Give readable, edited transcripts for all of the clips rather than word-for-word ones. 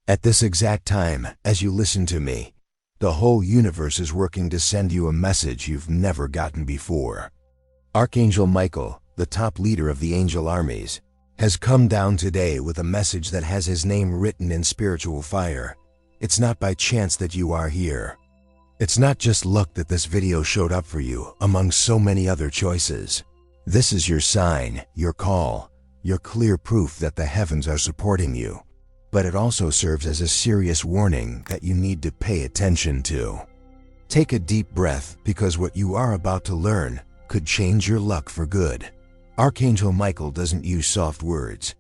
At this exact time, as you listen to me, the whole universe is working to send you a message you've never gotten before. Archangel Michael, the top leader of the angel armies, has come down today with a message that has his name written in spiritual fire. It's not by chance that you are here. It's not just luck that this video showed up for you among so many other choices. This is your sign, your call, your clear proof that the heavens are supporting you. But it also serves as a serious warning that you need to pay attention to. Take a deep breath, because what you are about to learn could change your luck for good. Archangel Michael doesn't use soft words.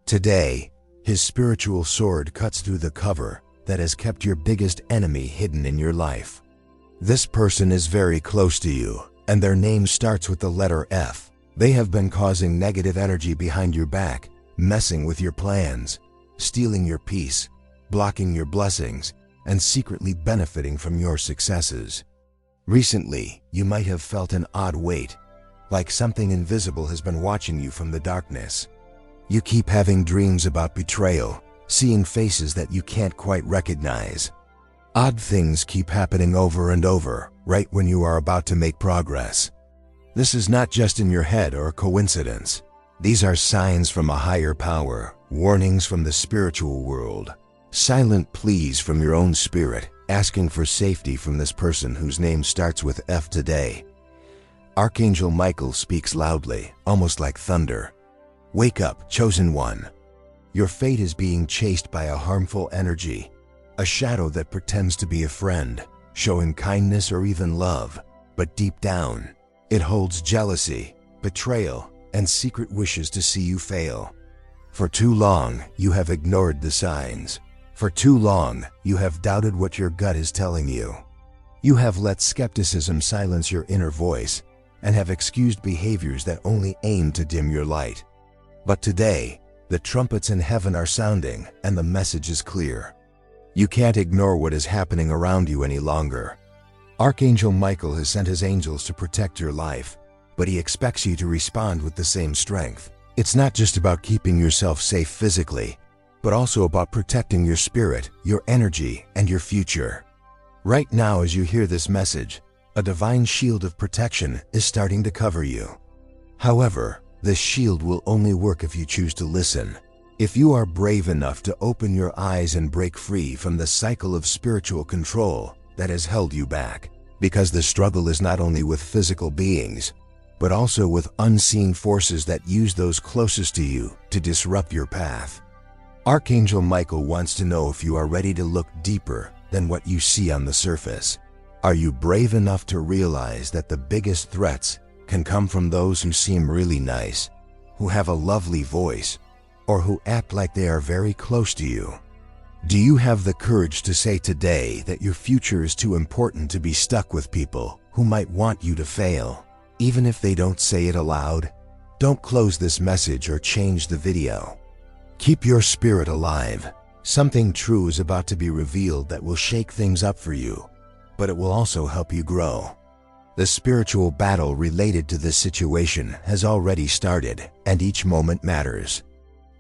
Today, his spiritual sword cuts through the cover that has kept your biggest enemy hidden in your life. This person is very close to you, and their name starts with the letter F. They have been causing negative energy behind your back, messing with your plans, stealing your peace, blocking your blessings, and secretly benefiting from your successes. Recently, you might have felt an odd weight, like something invisible has been watching you from the darkness. You keep having dreams about betrayal, seeing faces that you can't quite recognize. Odd things keep happening over and over, right when you are about to make progress. This is not just in your head or a coincidence. These are signs from a higher power, warnings from the spiritual world, silent pleas from your own spirit, asking for safety from this person whose name starts with F today. Archangel Michael speaks loudly, almost like thunder. Wake up, chosen one. Your fate is being chased by a harmful energy, a shadow that pretends to be a friend, showing kindness or even love, but deep down, it holds jealousy, betrayal, and secret wishes to see you fail. For too long, you have ignored the signs. For too long, you have doubted what your gut is telling you. You have let skepticism silence your inner voice and have excused behaviors that only aim to dim your light. But today, the trumpets in heaven are sounding, and the message is clear. You can't ignore what is happening around you any longer. Archangel Michael has sent his angels to protect your life, but he expects you to respond with the same strength. It's not just about keeping yourself safe physically, but also about protecting your spirit, your energy, and your future. Right now, as you hear this message, a divine shield of protection is starting to cover you. However, this shield will only work if you choose to listen. If you are brave enough to open your eyes and break free from the cycle of spiritual control that has held you back. Because the struggle is not only with physical beings, but also with unseen forces that use those closest to you to disrupt your path. Archangel Michael wants to know if you are ready to look deeper than what you see on the surface. Are you brave enough to realize that the biggest threats can come from those who seem really nice, who have a lovely voice, or who act like they are very close to you? Do you have the courage to say today that your future is too important to be stuck with people who might want you to fail, even if they don't say it aloud? Don't close this message or change the video. Keep your spirit alive. Something true is about to be revealed that will shake things up for you, but it will also help you grow. The spiritual battle related to this situation has already started, and each moment matters.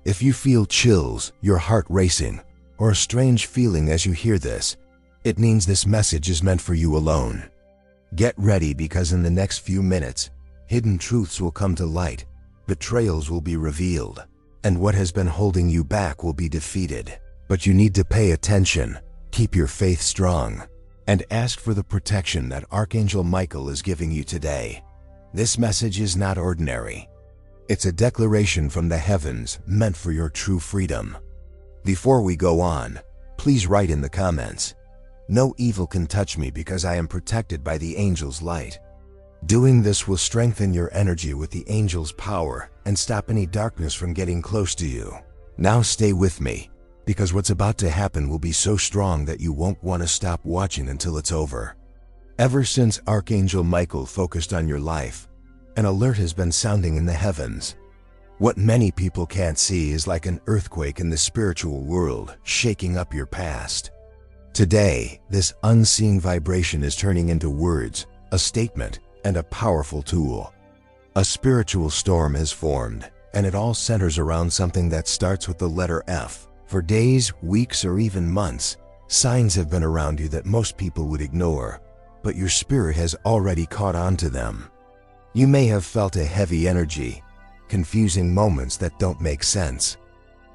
If you feel chills, your heart racing, or a strange feeling as you hear this, it means this message is meant for you alone. Get ready, because in the next few minutes, hidden truths will come to light, betrayals will be revealed, and what has been holding you back will be defeated. But you need to pay attention, keep your faith strong, and ask for the protection that Archangel Michael is giving you today. This message is not ordinary. It's a declaration from the heavens meant for your true freedom. Before we go on, please write in the comments, "No evil can touch me because I am protected by the angel's light." Doing this will strengthen your energy with the angel's power and stop any darkness from getting close to you. Now stay with me, because what's about to happen will be so strong that you won't want to stop watching until it's over. Ever since Archangel Michael focused on your life, an alert has been sounding in the heavens. What many people can't see is like an earthquake in the spiritual world, shaking up your past. Today, this unseen vibration is turning into words, a statement, and a powerful tool. A spiritual storm has formed, and it all centers around something that starts with the letter F. For days, weeks, or even months, signs have been around you that most people would ignore, but your spirit has already caught on to them. You may have felt a heavy energy, confusing moments that don't make sense,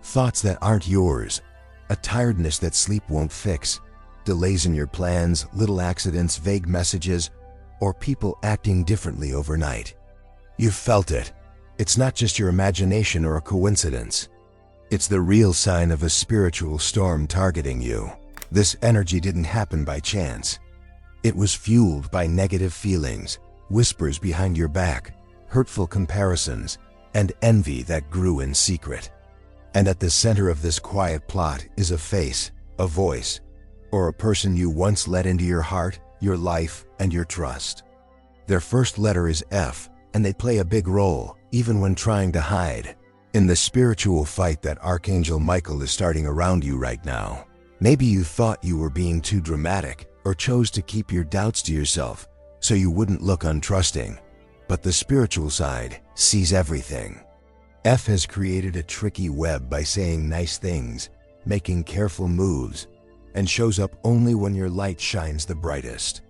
thoughts that aren't yours, a tiredness that sleep won't fix, delays in your plans, little accidents, vague messages, or people acting differently overnight. You've felt it. It's not just your imagination or a coincidence. It's the real sign of a spiritual storm targeting you. This energy didn't happen by chance. It was fueled by negative feelings, whispers behind your back, hurtful comparisons, and envy that grew in secret. And at the center of this quiet plot is a face, a voice, or a person you once let into your heart, your life, and your trust. Their first letter is F, and they play a big role, even when trying to hide, in the spiritual fight that Archangel Michael is starting around you right now. Maybe you thought you were being too dramatic, or chose to keep your doubts to yourself so you wouldn't look untrusting. But the spiritual side sees everything. F has created a tricky web by saying nice things, making careful moves, and shows up only when your light shines the brightest.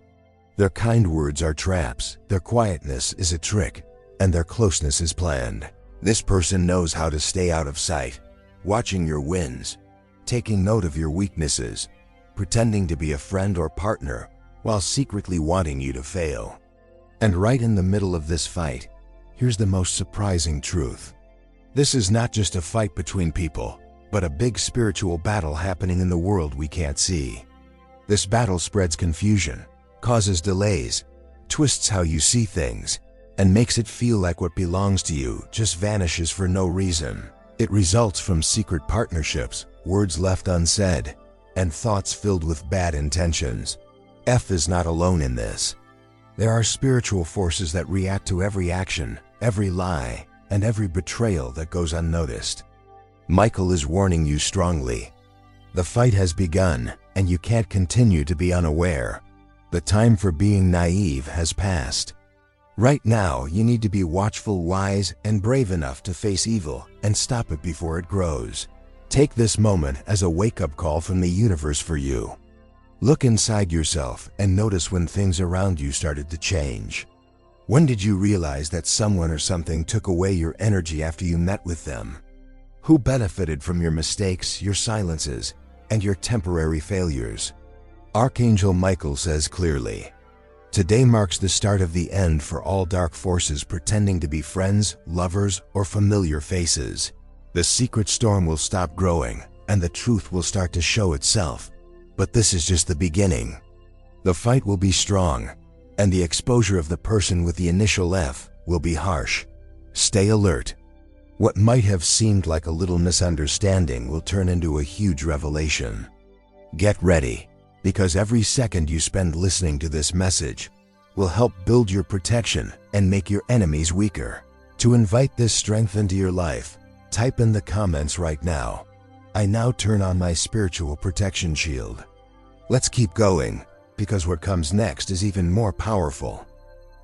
Their kind words are traps, their quietness is a trick, and their closeness is planned. This person knows how to stay out of sight, watching your wins, taking note of your weaknesses, pretending to be a friend or partner while secretly wanting you to fail. And right in the middle of this fight, here's the most surprising truth. This is not just a fight between people, but a big spiritual battle happening in the world we can't see. This battle spreads confusion, causes delays, twists how you see things, and makes it feel like what belongs to you just vanishes for no reason. It results from secret partnerships, words left unsaid, and thoughts filled with bad intentions. F is not alone in this. There are spiritual forces that react to every action, every lie, and every betrayal that goes unnoticed. Michael is warning you strongly. The fight has begun, and you can't continue to be unaware. The time for being naive has passed. Right now, you need to be watchful, wise, and brave enough to face evil and stop it before it grows. Take this moment as a wake-up call from the universe for you. Look inside yourself and notice when things around you started to change. When did you realize that someone or something took away your energy after you met with them? Who benefited from your mistakes, your silences, and your temporary failures? Archangel Michael says clearly, today marks the start of the end for all dark forces pretending to be friends, lovers, or familiar faces. The secret storm will stop growing, and the truth will start to show itself. But this is just the beginning. The fight will be strong, and the exposure of the person with the initial F will be harsh. Stay alert. What might have seemed like a little misunderstanding will turn into a huge revelation. Get ready, because every second you spend listening to this message will help build your protection and make your enemies weaker. To invite this strength into your life, type in the comments right now, I now turn on my spiritual protection shield. Let's keep going, because what comes next is even more powerful.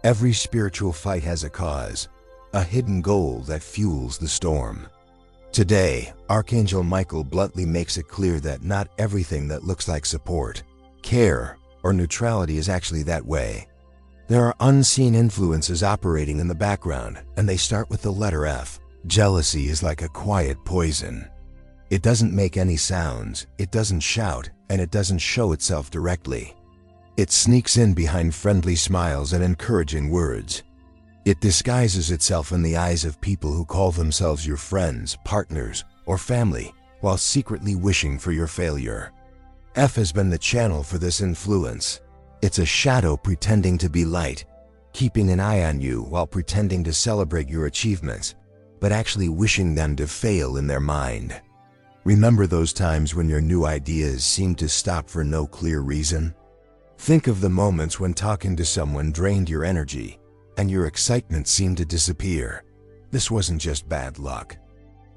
Every spiritual fight has a cause, a hidden goal that fuels the storm. Today, Archangel Michael bluntly makes it clear that not everything that looks like support, care, or neutrality is actually that way. There are unseen influences operating in the background, and they start with the letter F. Jealousy is like a quiet poison. It doesn't make any sounds, it doesn't shout, and it doesn't show itself directly. It sneaks in behind friendly smiles and encouraging words. It disguises itself in the eyes of people who call themselves your friends, partners, or family, while secretly wishing for your failure. F has been the channel for this influence. It's a shadow pretending to be light, keeping an eye on you while pretending to celebrate your achievements, but actually wishing them to fail in their mind. Remember those times when your new ideas seemed to stop for no clear reason? Think of the moments when talking to someone drained your energy, and your excitement seemed to disappear. This wasn't just bad luck.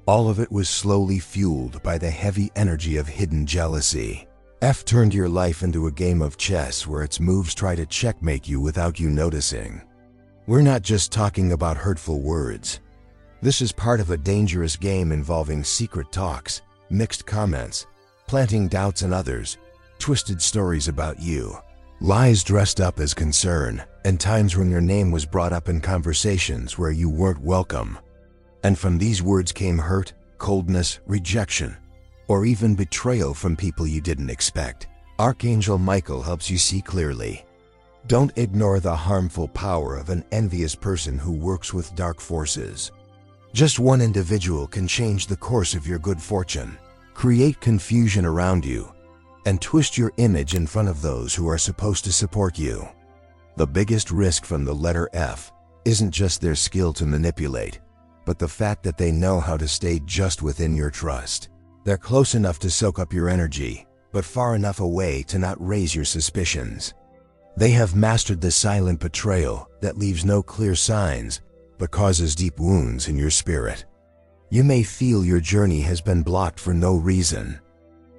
All of it was slowly fueled by the heavy energy of hidden jealousy. F turned your life into a game of chess where its moves try to checkmate you without you noticing. We're not just talking about hurtful words. This is part of a dangerous game involving secret talks, mixed comments, planting doubts in others, twisted stories about you, lies dressed up as concern, and times when your name was brought up in conversations where you weren't welcome. And from these words came hurt, coldness, rejection, or even betrayal from people you didn't expect. Archangel Michael helps you see clearly. Don't ignore the harmful power of an envious person who works with dark forces. Just one individual can change the course of your good fortune, create confusion around you, and twist your image in front of those who are supposed to support you. The biggest risk from the letter F isn't just their skill to manipulate, but the fact that they know how to stay just within your trust. They're close enough to soak up your energy, but far enough away to not raise your suspicions. They have mastered the silent betrayal that leaves no clear signs, but causes deep wounds in your spirit. You may feel your journey has been blocked for no reason.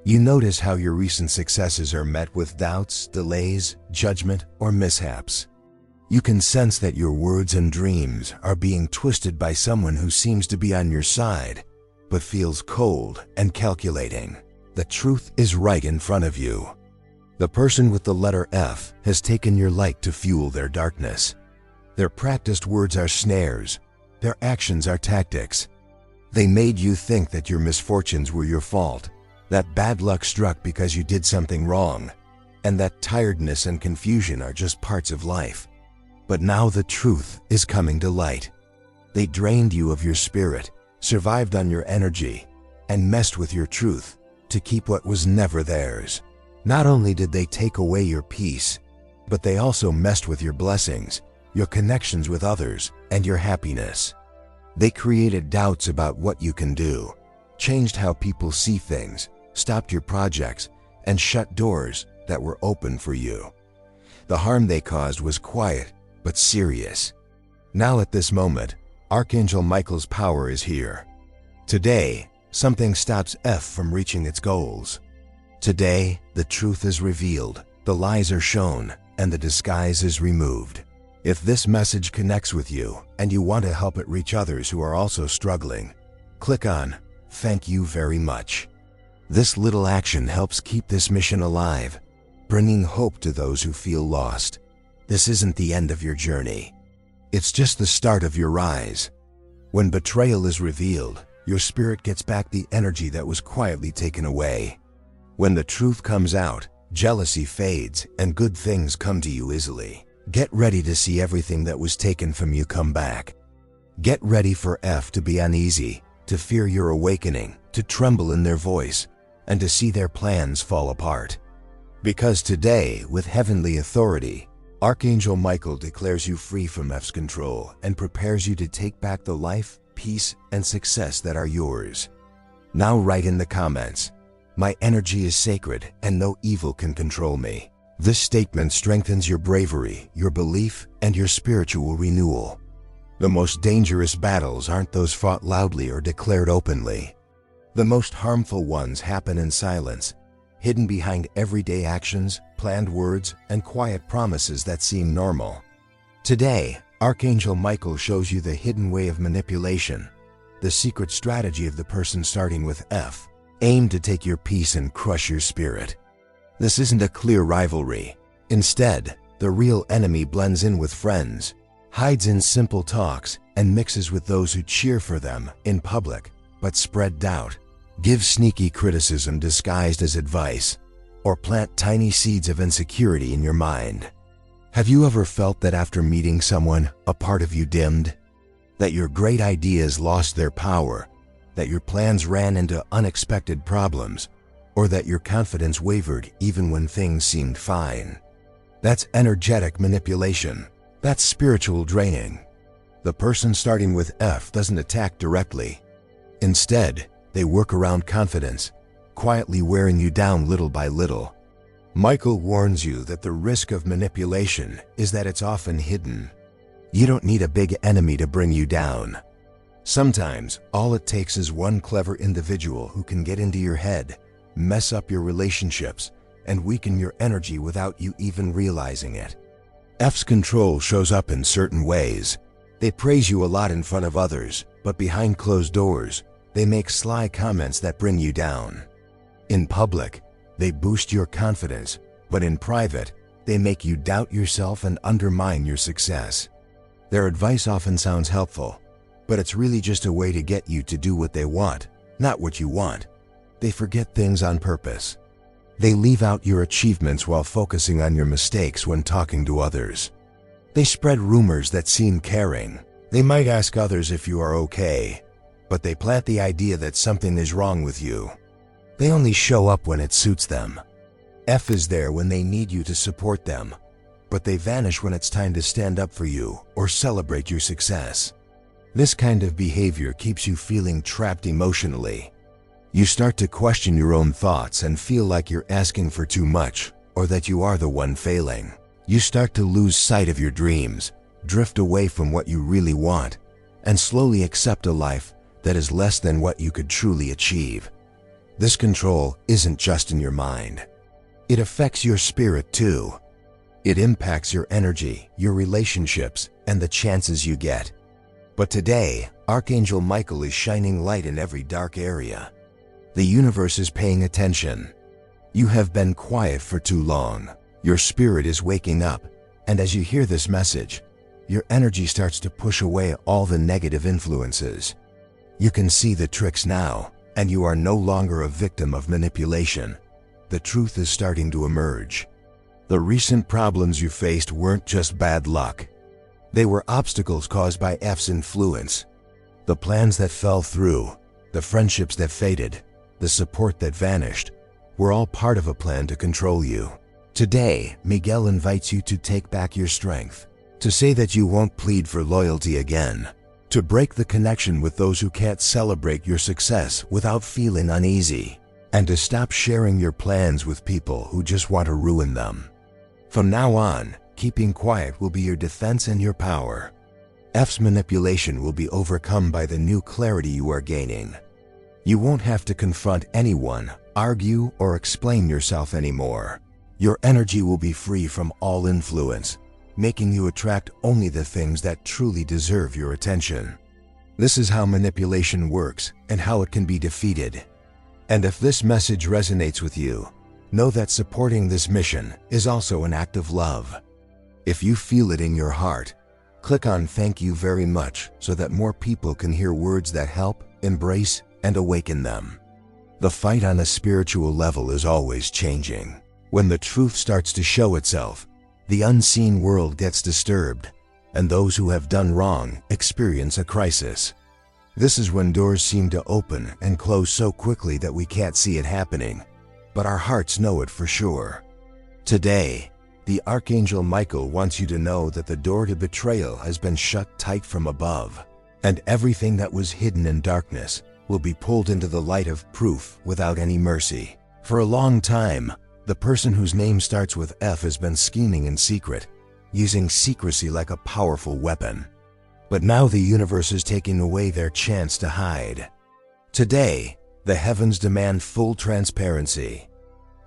You notice how your recent successes are met with doubts, delays, judgment, or mishaps. You can sense that your words and dreams are being twisted by someone who seems to be on your side, but feels cold and calculating. The truth is right in front of you. The person with the letter F has taken your light to fuel their darkness. Their practiced words are snares. Their actions are tactics. They made you think that your misfortunes were your fault, that bad luck struck because you did something wrong, and that tiredness and confusion are just parts of life. But now the truth is coming to light. They drained you of your spirit, survived on your energy, and messed with your truth to keep what was never theirs. Not only did they take away your peace, but they also messed with your blessings, your connections with others, and your happiness. They created doubts about what you can do, changed how people see things, stopped your projects, and shut doors that were open for you. The harm they caused was quiet, but serious. Now at this moment, Archangel Michael's power is here. Today, something stops F from reaching its goals. Today, the truth is revealed, the lies are shown, and the disguise is removed. If this message connects with you and you want to help it reach others who are also struggling, click on "Thank you very much." This little action helps keep this mission alive, bringing hope to those who feel lost. This isn't the end of your journey. It's just the start of your rise. When betrayal is revealed, your spirit gets back the energy that was quietly taken away. When the truth comes out, jealousy fades and good things come to you easily. Get ready to see everything that was taken from you come back. Get ready for F to be uneasy, to fear your awakening, to tremble in their voice, and to see their plans fall apart. Because today, with heavenly authority, Archangel Michael declares you free from F's control and prepares you to take back the life, peace, and success that are yours. Now write in the comments, "My energy is sacred and no evil can control me." This statement strengthens your bravery, your belief, and your spiritual renewal. The most dangerous battles aren't those fought loudly or declared openly. The most harmful ones happen in silence, hidden behind everyday actions, planned words, and quiet promises that seem normal. Today, Archangel Michael shows you the hidden way of manipulation, the secret strategy of the person starting with F, aimed to take your peace and crush your spirit. This isn't a clear rivalry. Instead, the real enemy blends in with friends, hides in simple talks, and mixes with those who cheer for them in public, but spread doubt, give sneaky criticism disguised as advice, or plant tiny seeds of insecurity in your mind. Have you ever felt that after meeting someone, a part of you dimmed? That your great ideas lost their power? That your plans ran into unexpected problems? Or that your confidence wavered even when things seemed fine? That's energetic manipulation. That's spiritual draining. The person starting with F doesn't attack directly. Instead, they work around confidence, quietly wearing you down little by little. Michael warns you that the risk of manipulation is that it's often hidden. You don't need a big enemy to bring you down. Sometimes, all it takes is one clever individual who can get into your head, mess up your relationships, and weaken your energy without you even realizing it. F's control shows up in certain ways. They praise you a lot in front of others, but behind closed doors, they make sly comments that bring you down. In public, they boost your confidence, but in private, they make you doubt yourself and undermine your success. Their advice often sounds helpful, but it's really just a way to get you to do what they want, not what you want. They forget things on purpose. They leave out your achievements while focusing on your mistakes when talking to others. They spread rumors that seem caring. They might ask others if you are okay, but they plant the idea that something is wrong with you. They only show up when it suits them. F is there when they need you to support them, but they vanish when it's time to stand up for you or celebrate your success. This kind of behavior keeps you feeling trapped emotionally. You start to question your own thoughts and feel like you're asking for too much or that you are the one failing. You start to lose sight of your dreams, drift away from what you really want, and slowly accept a life that is less than what you could truly achieve. This control isn't just in your mind. It affects your spirit too. It impacts your energy, your relationships, and the chances you get. But today, Archangel Michael is shining light in every dark area. The universe is paying attention. You have been quiet for too long. Your spirit is waking up, and as you hear this message, your energy starts to push away all the negative influences. You can see the tricks now, and you are no longer a victim of manipulation. The truth is starting to emerge. The recent problems you faced weren't just bad luck. They were obstacles caused by F's influence. The plans that fell through, the friendships that faded, the support that vanished, were all part of a plan to control you. Today, Miguel invites you to take back your strength, to say that you won't plead for loyalty again, to break the connection with those who can't celebrate your success without feeling uneasy, and to stop sharing your plans with people who just want to ruin them. From now on, keeping quiet will be your defense and your power. F's manipulation will be overcome by the new clarity you are gaining. You won't have to confront anyone, argue, or explain yourself anymore. Your energy will be free from all influence, making you attract only the things that truly deserve your attention. This is how manipulation works and how it can be defeated. And if this message resonates with you, know that supporting this mission is also an act of love. If you feel it in your heart, click on "Thank you very much" so that more people can hear words that help, embrace, and awaken them. The fight on a spiritual level is always changing. When the truth starts to show itself, the unseen world gets disturbed, and those who have done wrong experience a crisis. This is when doors seem to open and close so quickly that we can't see it happening, but our hearts know it for sure. Today, the Archangel Michael wants you to know that the door to betrayal has been shut tight from above, and everything that was hidden in darkness will be pulled into the light of proof without any mercy. For a long time, the person whose name starts with F has been scheming in secret, using secrecy like a powerful weapon. But now the universe is taking away their chance to hide. Today, the heavens demand full transparency.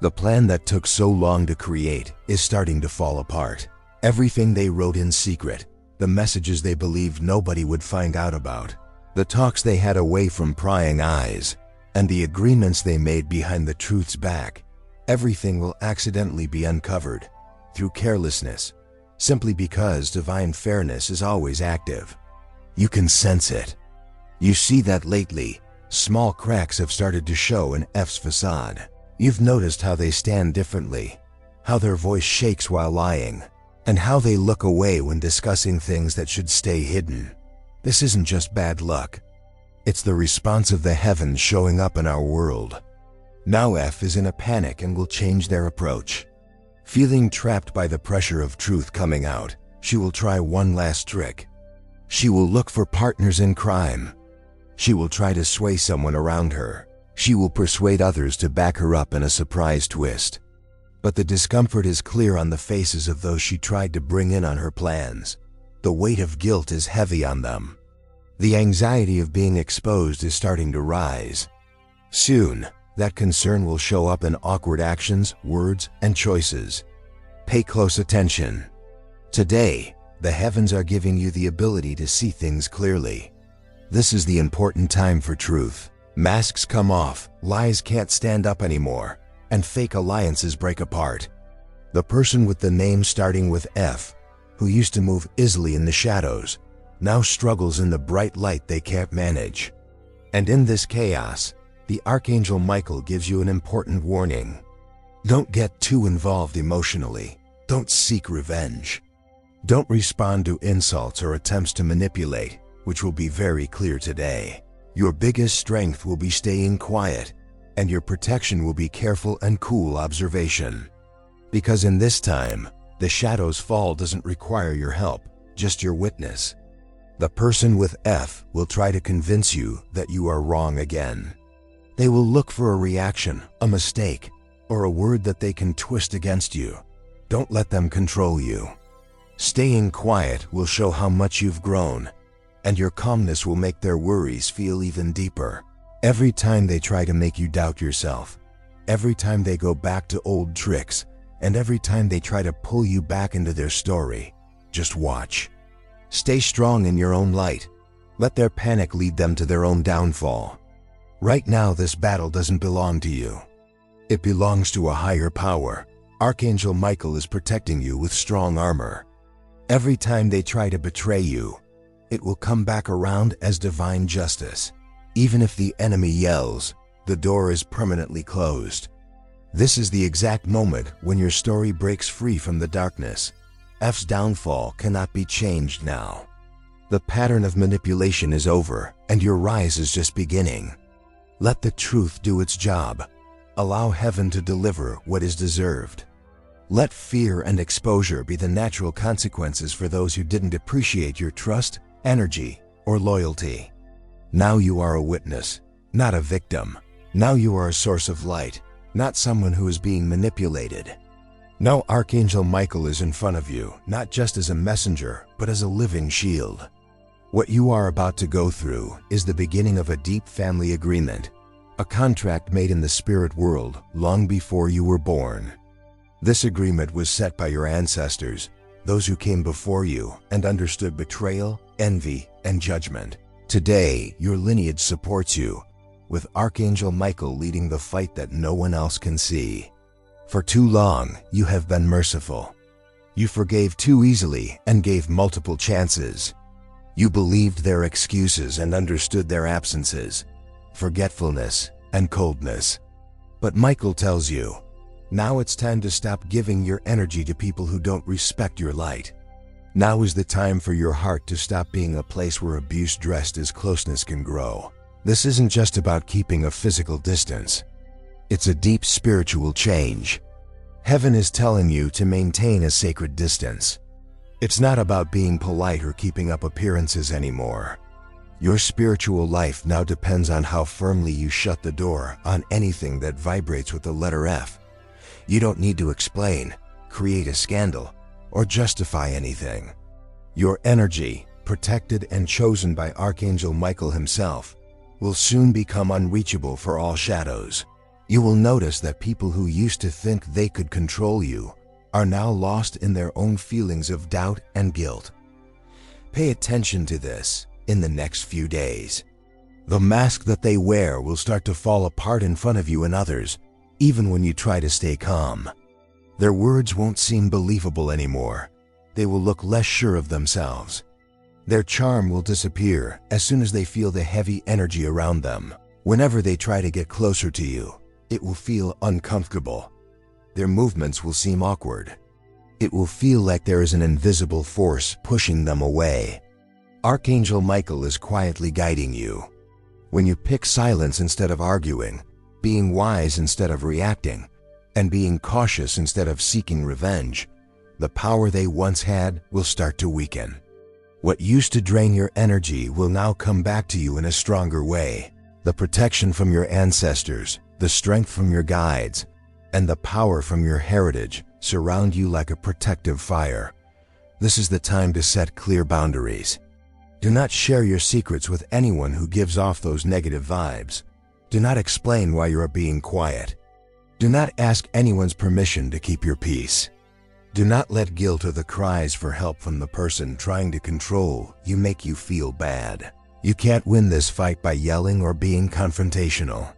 The plan that took so long to create is starting to fall apart. Everything they wrote in secret, the messages they believed nobody would find out about, the talks they had away from prying eyes, and the agreements they made behind the truth's back, everything will accidentally be uncovered through carelessness, simply because divine fairness is always active. You can sense it. You see that lately, small cracks have started to show in F's facade. You've noticed how they stand differently, how their voice shakes while lying, and how they look away when discussing things that should stay hidden. This isn't just bad luck. It's the response of the heavens showing up in our world. Now F is in a panic and will change their approach. Feeling trapped by the pressure of truth coming out, she will try one last trick. She will look for partners in crime. She will try to sway someone around her. She will persuade others to back her up in a surprise twist. But the discomfort is clear on the faces of those she tried to bring in on her plans. The weight of guilt is heavy on them. The anxiety of being exposed is starting to rise. Soon, that concern will show up in awkward actions, words, and choices. Pay close attention. Today, the heavens are giving you the ability to see things clearly. This is the important time for truth. Masks come off, lies can't stand up anymore, and fake alliances break apart. The person with the name starting with F, who used to move easily in the shadows, now struggles in the bright light they can't manage. And in this chaos, the Archangel Michael gives you an important warning. Don't get too involved emotionally. Don't seek revenge. Don't respond to insults or attempts to manipulate, which will be very clear today. Your biggest strength will be staying quiet, and your protection will be careful and cool observation. Because in this time, the shadow's fall doesn't require your help, just your witness. The person with F will try to convince you that you are wrong again. They will look for a reaction, a mistake, or a word that they can twist against you. Don't let them control you. Staying quiet will show how much you've grown, and your calmness will make their worries feel even deeper. Every time they try to make you doubt yourself, every time they go back to old tricks, and every time they try to pull you back into their story, just watch. Stay strong in your own light. Let their panic lead them to their own downfall. Right now, this battle doesn't belong to you. It belongs to a higher power. Archangel Michael is protecting you with strong armor. Every time they try to betray you, it will come back around as divine justice. Even if the enemy yells, the door is permanently closed. This is the exact moment when your story breaks free from the darkness. F's downfall cannot be changed now. The pattern of manipulation is over, and your rise is just beginning. Let the truth do its job. Allow heaven to deliver what is deserved. Let fear and exposure be the natural consequences for those who didn't appreciate your trust, energy, or loyalty. Now you are a witness, not a victim. Now you are a source of light, not someone who is being manipulated. Now Archangel Michael is in front of you, not just as a messenger, but as a living shield. What you are about to go through is the beginning of a deep family agreement, a contract made in the spirit world long before you were born. This agreement was set by your ancestors, those who came before you and understood betrayal, envy, and judgment. Today, your lineage supports you, with Archangel Michael leading the fight that no one else can see. For too long, you have been merciful. You forgave too easily and gave multiple chances. You believed their excuses and understood their absences, forgetfulness, and coldness. But Michael tells you, now it's time to stop giving your energy to people who don't respect your light. Now is the time for your heart to stop being a place where abuse dressed as closeness can grow. This isn't just about keeping a physical distance. It's a deep spiritual change. Heaven is telling you to maintain a sacred distance. It's not about being polite or keeping up appearances anymore. Your spiritual life now depends on how firmly you shut the door on anything that vibrates with the letter F. You don't need to explain, create a scandal, or justify anything. Your energy, protected and chosen by Archangel Michael himself, will soon become unreachable for all shadows. You will notice that people who used to think they could control you are now lost in their own feelings of doubt and guilt. Pay attention to this in the next few days. The mask that they wear will start to fall apart in front of you and others, even when you try to stay calm. Their words won't seem believable anymore. They will look less sure of themselves. Their charm will disappear as soon as they feel the heavy energy around them. Whenever they try to get closer to you, it will feel uncomfortable. Their movements will seem awkward. It will feel like there is an invisible force pushing them away. Archangel Michael is quietly guiding you. When you pick silence instead of arguing, being wise instead of reacting, and being cautious instead of seeking revenge, the power they once had will start to weaken. What used to drain your energy will now come back to you in a stronger way. The protection from your ancestors, the strength from your guides, and the power from your heritage surround you like a protective fire. This is the time to set clear boundaries. Do not share your secrets with anyone who gives off those negative vibes. Do not explain why you are being quiet. Do not ask anyone's permission to keep your peace. Do not let guilt or the cries for help from the person trying to control you make you feel bad. You can't win this fight by yelling or being confrontational.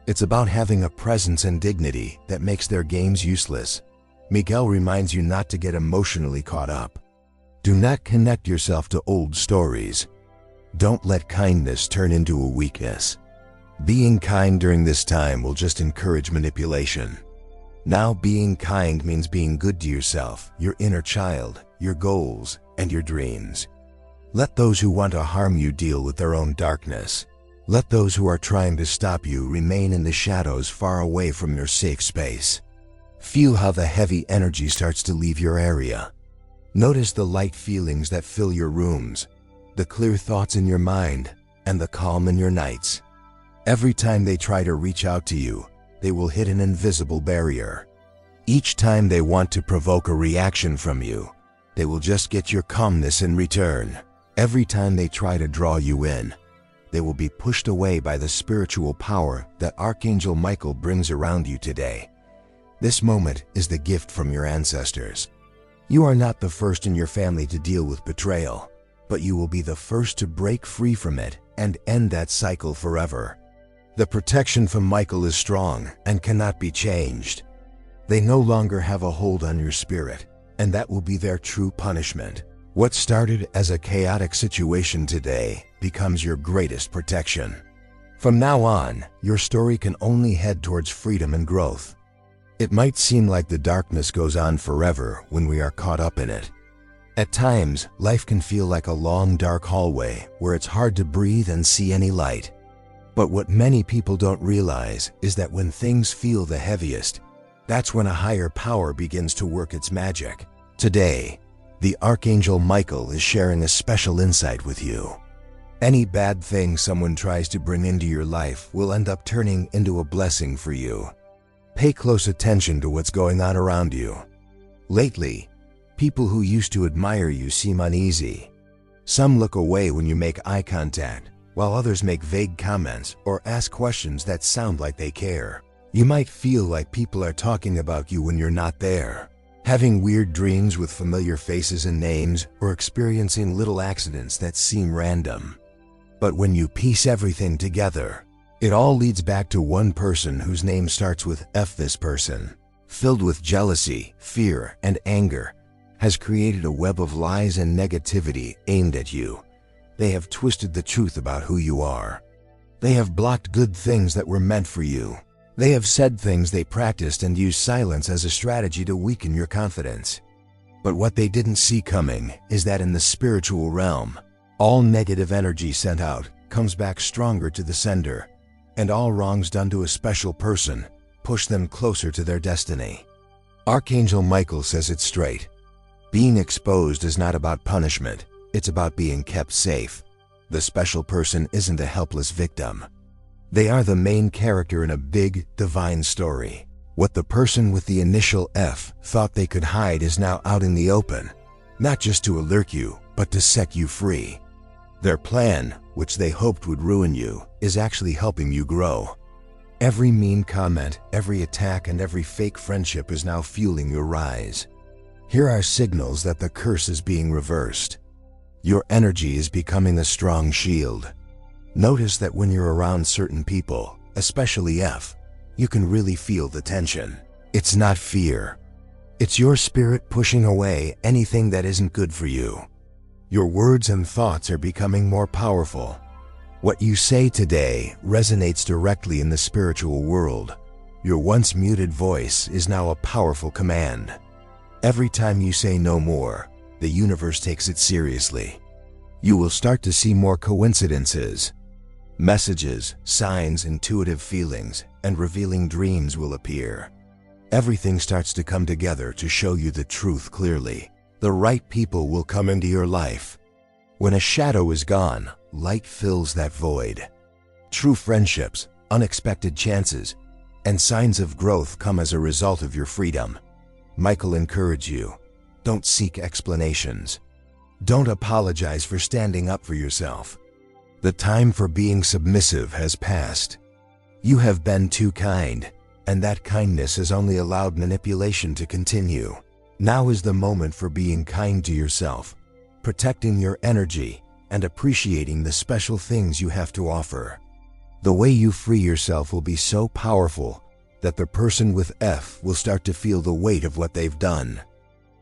It's about having a presence and dignity that makes their games useless. Miguel reminds you not to get emotionally caught up. Do not connect yourself to old stories. Don't let kindness turn into a weakness. Being kind during this time will just encourage manipulation. Now, being kind means being good to yourself, your inner child, your goals, and your dreams. Let those who want to harm you deal with their own darkness. Let those who are trying to stop you remain in the shadows far away from your safe space. Feel how the heavy energy starts to leave your area. Notice the light feelings that fill your rooms, the clear thoughts in your mind, and the calm in your nights. Every time they try to reach out to you, they will hit an invisible barrier. Each time they want to provoke a reaction from you, they will just get your calmness in return. Every time they try to draw you in, they will be pushed away by the spiritual power that Archangel Michael brings around you today. This moment is the gift from your ancestors. You are not the first in your family to deal with betrayal, but you will be the first to break free from it and end that cycle forever. The protection from Michael is strong and cannot be changed. They no longer have a hold on your spirit, and that will be their true punishment. What started as a chaotic situation today becomes your greatest protection. From now on, your story can only head towards freedom and growth. It might seem like the darkness goes on forever when we are caught up in it. At times, life can feel like a long, dark hallway where it's hard to breathe and see any light. But what many people don't realize is that when things feel the heaviest, that's when a higher power begins to work its magic. Today, the Archangel Michael is sharing a special insight with you. Any bad thing someone tries to bring into your life will end up turning into a blessing for you. Pay close attention to what's going on around you. Lately, people who used to admire you seem uneasy. Some look away when you make eye contact, while others make vague comments or ask questions that sound like they care. You might feel like people are talking about you when you're not there, having weird dreams with familiar faces and names, or experiencing little accidents that seem random. But when you piece everything together, it all leads back to one person whose name starts with F. This person, filled with jealousy, fear, and anger, has created a web of lies and negativity aimed at you. They have twisted the truth about who you are. They have blocked good things that were meant for you. They have said things they practiced and used silence as a strategy to weaken your confidence. But what they didn't see coming is that in the spiritual realm, all negative energy sent out comes back stronger to the sender, and all wrongs done to a special person push them closer to their destiny. Archangel Michael says it straight. Being exposed is not about punishment. It's about being kept safe. The special person isn't a helpless victim. They are the main character in a big, divine story. What the person with the initial F thought they could hide is now out in the open, not just to alert you, but to set you free. Their plan, which they hoped would ruin you, is actually helping you grow. Every mean comment, every attack, and every fake friendship is now fueling your rise. Here are signals that the curse is being reversed. Your energy is becoming a strong shield. Notice that when you're around certain people, especially F, you can really feel the tension. It's not fear. It's your spirit pushing away anything that isn't good for you. Your words and thoughts are becoming more powerful. What you say today resonates directly in the spiritual world. Your once muted voice is now a powerful command. Every time you say no more, the universe takes it seriously. You will start to see more coincidences. Messages, signs, intuitive feelings, and revealing dreams will appear. Everything starts to come together to show you the truth clearly. The right people will come into your life. When a shadow is gone, light fills that void. True friendships, unexpected chances, and signs of growth come as a result of your freedom. Michael encouraged you. Don't seek explanations. Don't apologize for standing up for yourself. The time for being submissive has passed. You have been too kind, and that kindness has only allowed manipulation to continue. Now is the moment for being kind to yourself, protecting your energy, and appreciating the special things you have to offer. The way you free yourself will be so powerful that the person with F will start to feel the weight of what they've done.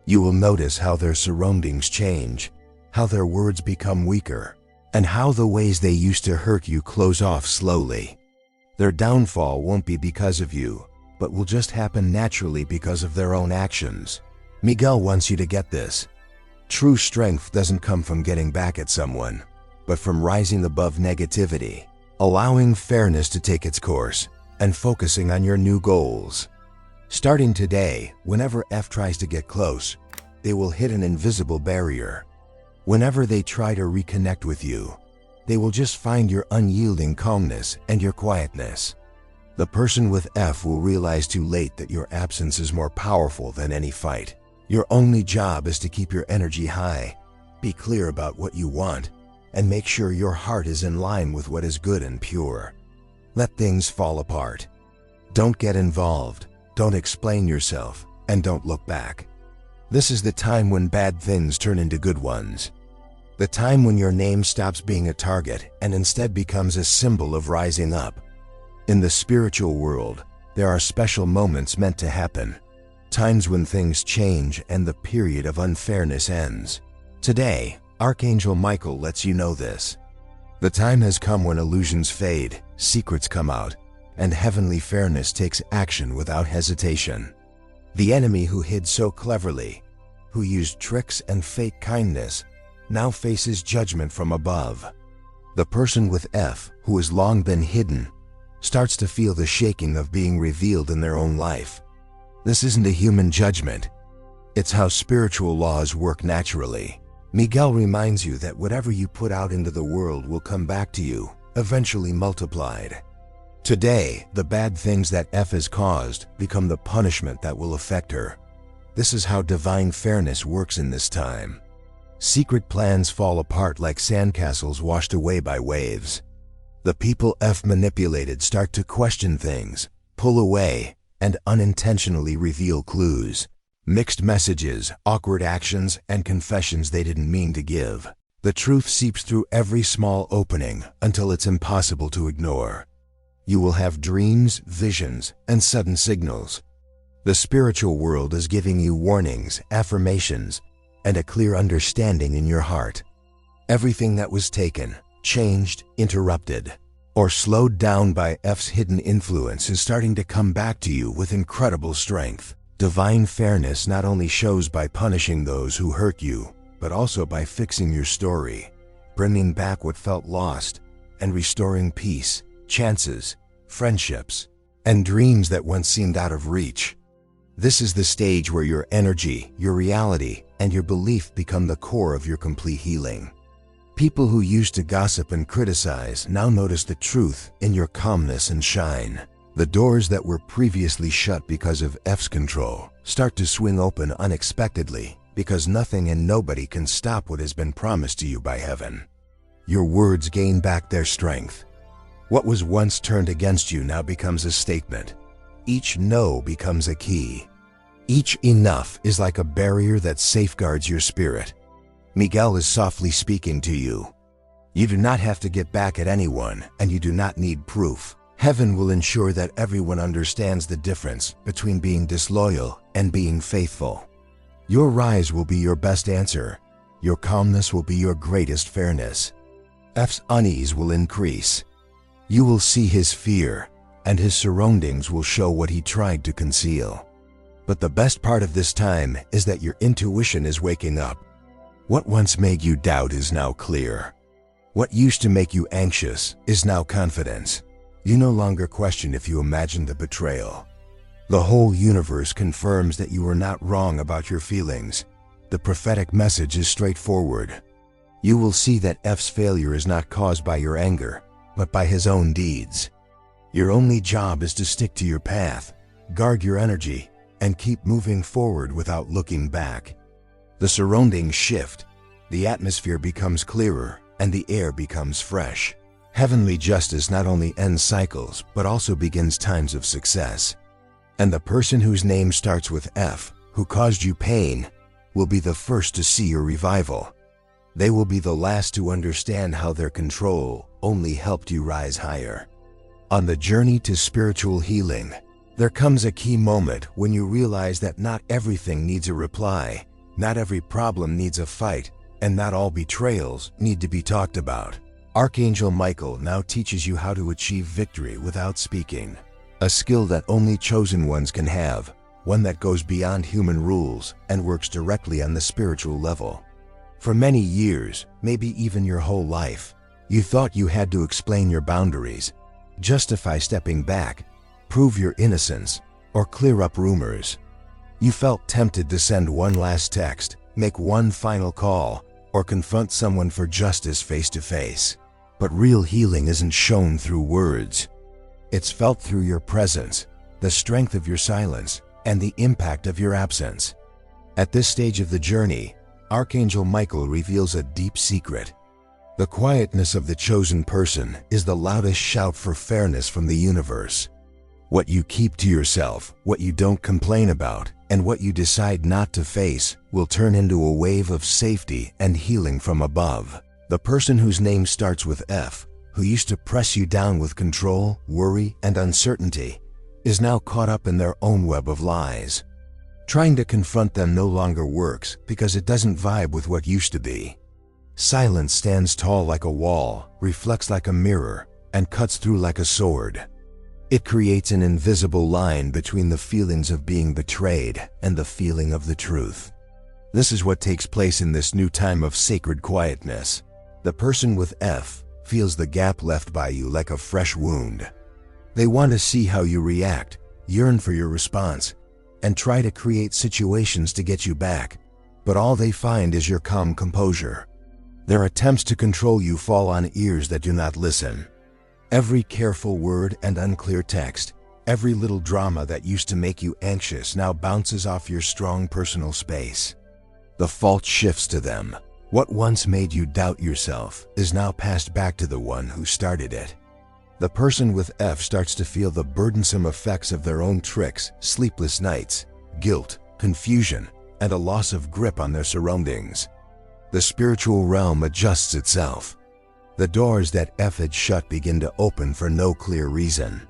You will notice how their surroundings change, how their words become weaker, and how the ways they used to hurt you close off slowly. Their downfall won't be because of you, but will just happen naturally because of their own actions. Miguel wants you to get this. True strength doesn't come from getting back at someone, but from rising above negativity, allowing fairness to take its course, and focusing on your new goals. Starting today, whenever F tries to get close, they will hit an invisible barrier. Whenever they try to reconnect with you, they will just find your unyielding calmness and your quietness. The person with F will realize too late that your absence is more powerful than any fight. Your only job is to keep your energy high, be clear about what you want, and make sure your heart is in line with what is good and pure. Let things fall apart. Don't get involved, don't explain yourself, and don't look back. This is the time when bad things turn into good ones. The time when your name stops being a target and instead becomes a symbol of rising up. In the spiritual world, there are special moments meant to happen. Times when things change and the period of unfairness ends. Today, Archangel Michael lets you know this. The time has come when illusions fade, secrets come out, and heavenly fairness takes action without hesitation. The enemy who hid so cleverly, who used tricks and fake kindness, now faces judgment from above. The person with F, who has long been hidden, starts to feel the shaking of being revealed in their own life. This isn't a human judgment. It's how spiritual laws work naturally. Miguel reminds you that whatever you put out into the world will come back to you, eventually multiplied. Today, the bad things that F has caused become the punishment that will affect her. This is how divine fairness works in this time. Secret plans fall apart like sandcastles washed away by waves. The people F manipulated start to question things, pull away, and unintentionally reveal clues. Mixed messages, awkward actions, and confessions they didn't mean to give. The truth seeps through every small opening until it's impossible to ignore. You will have dreams, visions, and sudden signals. The spiritual world is giving you warnings, affirmations, and a clear understanding in your heart. Everything that was taken, changed, interrupted, or slowed down by F's hidden influence is starting to come back to you with incredible strength. Divine fairness not only shows by punishing those who hurt you, but also by fixing your story, bringing back what felt lost, and restoring peace, chances, friendships, and dreams that once seemed out of reach. This is the stage where your energy, your reality, and your belief become the core of your complete healing. People who used to gossip and criticize now notice the truth in your calmness and shine. The doors that were previously shut because of F's control start to swing open unexpectedly because nothing and nobody can stop what has been promised to you by heaven. Your words gain back their strength. What was once turned against you now becomes a statement. Each no becomes a key. Each enough is like a barrier that safeguards your spirit. Miguel is softly speaking to you. You do not have to get back at anyone, and you do not need proof. Heaven will ensure that everyone understands the difference between being disloyal and being faithful. Your rise will be your best answer. Your calmness will be your greatest fairness. F's unease will increase. You will see his fear, and his surroundings will show what he tried to conceal. But the best part of this time is that your intuition is waking up. What once made you doubt is now clear. What used to make you anxious is now confidence. You no longer question if you imagined the betrayal. The whole universe confirms that you were not wrong about your feelings. The prophetic message is straightforward. You will see that F's failure is not caused by your anger, but by his own deeds. Your only job is to stick to your path, guard your energy, and keep moving forward without looking back. The surroundings shift, the atmosphere becomes clearer, and the air becomes fresh. Heavenly justice not only ends cycles, but also begins times of success. And the person whose name starts with F, who caused you pain, will be the first to see your revival. They will be the last to understand how their control only helped you rise higher. On the journey to spiritual healing, there comes a key moment when you realize that not everything needs a reply, not every problem needs a fight, and not all betrayals need to be talked about. Archangel Michael now teaches you how to achieve victory without speaking, a skill that only chosen ones can have, one that goes beyond human rules and works directly on the spiritual level. For many years, maybe even your whole life, you thought you had to explain your boundaries, justify stepping back, prove your innocence, or clear up rumors. You felt tempted to send one last text, make one final call, or confront someone for justice face to face. But real healing isn't shown through words. It's felt through your presence, the strength of your silence, and the impact of your absence. At this stage of the journey, Archangel Michael reveals a deep secret. The quietness of the chosen person is the loudest shout for fairness from the universe. What you keep to yourself, what you don't complain about, and what you decide not to face will turn into a wave of safety and healing from above. The person whose name starts with F, who used to press you down with control, worry, and uncertainty, is now caught up in their own web of lies. Trying to confront them no longer works because it doesn't vibe with what used to be. Silence stands tall like a wall, reflects like a mirror, and cuts through like a sword. It creates an invisible line between the feelings of being betrayed and the feeling of the truth. This is what takes place in this new time of sacred quietness. The person with F feels the gap left by you like a fresh wound. They want to see how you react, yearn for your response, and try to create situations to get you back, but all they find is your calm composure. Their attempts to control you fall on ears that do not listen. Every careful word and unclear text, every little drama that used to make you anxious now bounces off your strong personal space. The fault shifts to them. What once made you doubt yourself is now passed back to the one who started it. The person with F starts to feel the burdensome effects of their own tricks, sleepless nights, guilt, confusion, and a loss of grip on their surroundings. The spiritual realm adjusts itself. The doors that F had shut begin to open for no clear reason.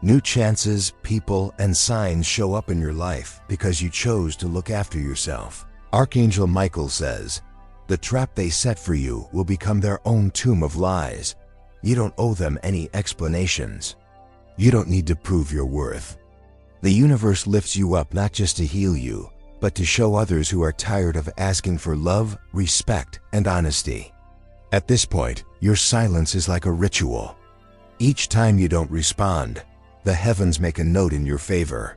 New chances, people, and signs show up in your life because you chose to look after yourself. Archangel Michael says, the trap they set for you will become their own tomb of lies. You don't owe them any explanations. You don't need to prove your worth. The universe lifts you up not just to heal you, but to show others who are tired of asking for love, respect, and honesty. At this point, your silence is like a ritual. Each time you don't respond, the heavens make a note in your favor.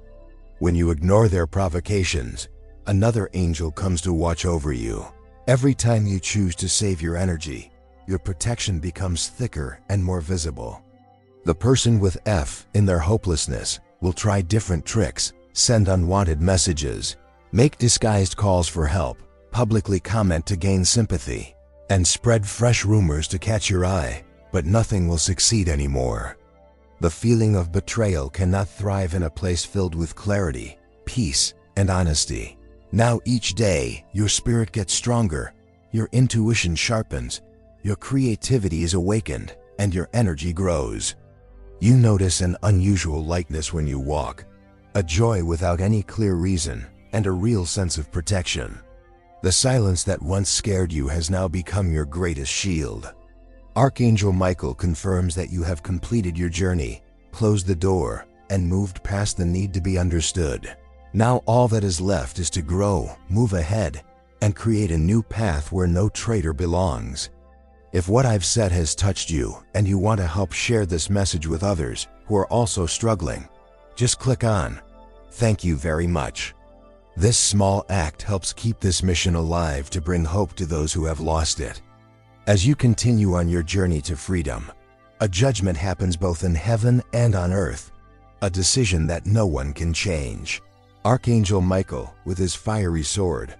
When you ignore their provocations, another angel comes to watch over you. Every time you choose to save your energy, your protection becomes thicker and more visible. The person with F in their hopelessness will try different tricks, send unwanted messages, make disguised calls for help, publicly comment to gain sympathy, and spread fresh rumors to catch your eye, but nothing will succeed anymore. The feeling of betrayal cannot thrive in a place filled with clarity, peace, and honesty. Now each day, your spirit gets stronger, your intuition sharpens, your creativity is awakened, and your energy grows. You notice an unusual lightness when you walk, a joy without any clear reason, and a real sense of protection. The silence that once scared you has now become your greatest shield. Archangel Michael confirms that you have completed your journey, closed the door, and moved past the need to be understood. Now all that is left is to grow, move ahead, and create a new path where no traitor belongs. If what I've said has touched you and you want to help share this message with others who are also struggling, just click on "Thank you very much." This small act helps keep this mission alive to bring hope to those who have lost it. As you continue on your journey to freedom, a judgment happens both in heaven and on earth, a decision that no one can change. Archangel Michael, with his fiery sword,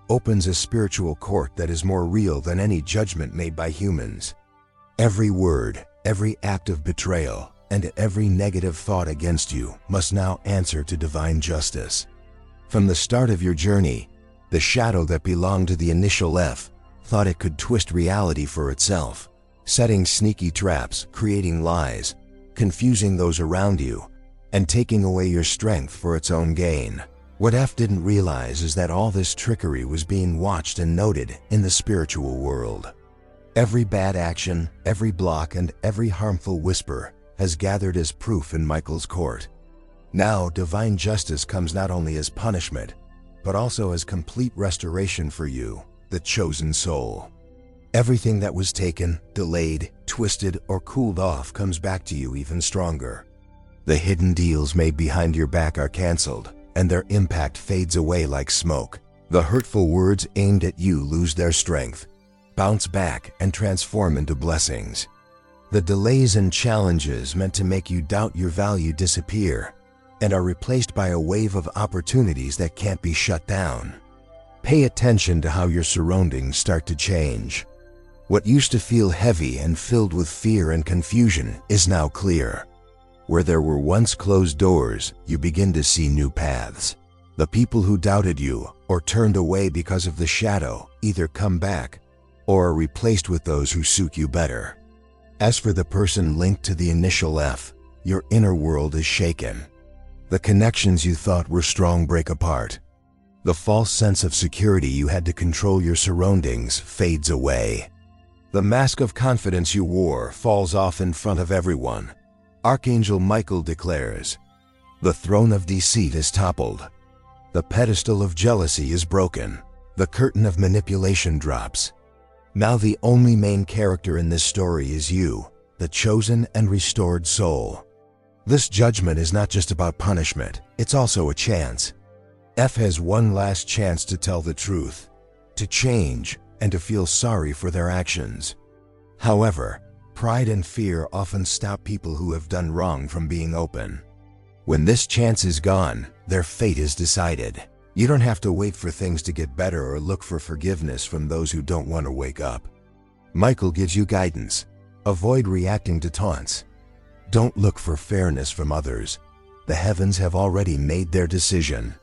opens a spiritual court that is more real than any judgment made by humans. Every word, every act of betrayal, and every negative thought against you must now answer to divine justice. From the start of your journey, the shadow that belonged to the initial F thought it could twist reality for itself, setting sneaky traps, creating lies, confusing those around you, and taking away your strength for its own gain. What F didn't realize is that all this trickery was being watched and noted in the spiritual world. Every bad action, every block, and every harmful whisper has gathered as proof in Michael's court. Now, divine justice comes not only as punishment, but also as complete restoration for you, the chosen soul. Everything that was taken, delayed, twisted, or cooled off comes back to you even stronger. The hidden deals made behind your back are canceled, and their impact fades away like smoke. The hurtful words aimed at you lose their strength, bounce back, and transform into blessings. The delays and challenges meant to make you doubt your value disappear and are replaced by a wave of opportunities that can't be shut down. Pay attention to how your surroundings start to change. What used to feel heavy and filled with fear and confusion is now clear. Where there were once closed doors, you begin to see new paths. The people who doubted you or turned away because of the shadow either come back or are replaced with those who suit you better. As for the person linked to the initial F, your inner world is shaken. The connections you thought were strong break apart. The false sense of security you had to control your surroundings fades away. The mask of confidence you wore falls off in front of everyone. Archangel Michael declares, "The throne of deceit is toppled. The pedestal of jealousy is broken. The curtain of manipulation drops. Now the only main character in this story is you, the chosen and restored soul." This judgment is not just about punishment, it's also a chance. F has one last chance to tell the truth, to change, and to feel sorry for their actions. However, pride and fear often stop people who have done wrong from being open. When this chance is gone, their fate is decided. You don't have to wait for things to get better or look for forgiveness from those who don't want to wake up. Michael gives you guidance. Avoid reacting to taunts. Don't look for fairness from others. The heavens have already made their decision.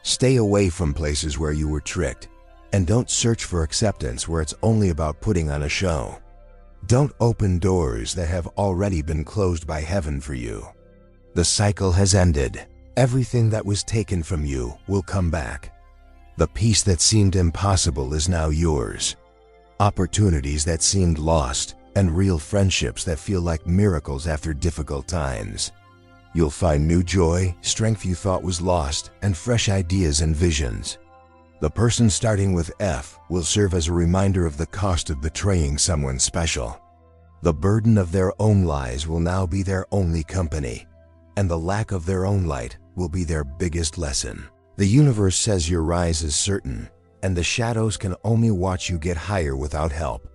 Stay away from places where you were tricked, and don't search for acceptance where it's only about putting on a show. Don't open doors that have already been closed by heaven for you. The cycle has ended. Everything that was taken from you will come back. The peace that seemed impossible is now yours. Opportunities that seemed lost, and real friendships that feel like miracles after difficult times. You'll find new joy, strength you thought was lost, and fresh ideas and visions. The person starting with F will serve as a reminder of the cost of betraying someone special. The burden of their own lies will now be their only company, and the lack of their own light will be their biggest lesson. The universe says your rise is certain, and the shadows can only watch you get higher without help.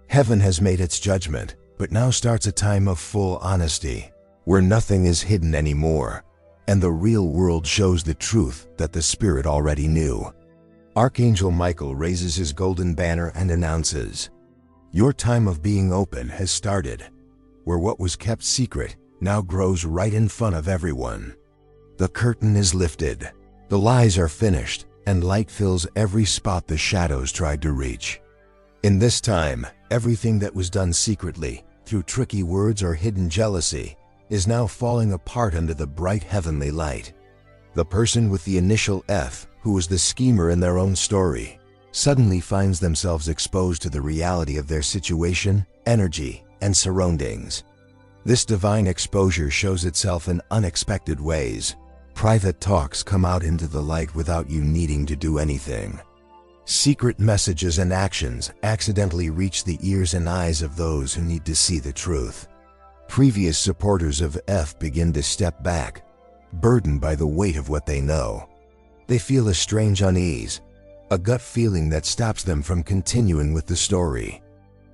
Heaven has made its judgment, but now starts a time of full honesty, where nothing is hidden anymore, and the real world shows the truth that the Spirit already knew. Archangel Michael raises his golden banner and announces, "Your time of being open has started, where what was kept secret now grows right in front of everyone. The curtain is lifted, the lies are finished, and light fills every spot the shadows tried to reach. In this time, everything that was done secretly, through tricky words or hidden jealousy, is now falling apart under the bright heavenly light. The person with the initial F, who was the schemer in their own story, suddenly finds themselves exposed to the reality of their situation, energy, and surroundings. This divine exposure shows itself in unexpected ways. Private talks come out into the light without you needing to do anything. Secret messages and actions accidentally reach the ears and eyes of those who need to see the truth. Previous supporters of F begin to step back, burdened by the weight of what they know. They feel a strange unease, a gut feeling that stops them from continuing with the story.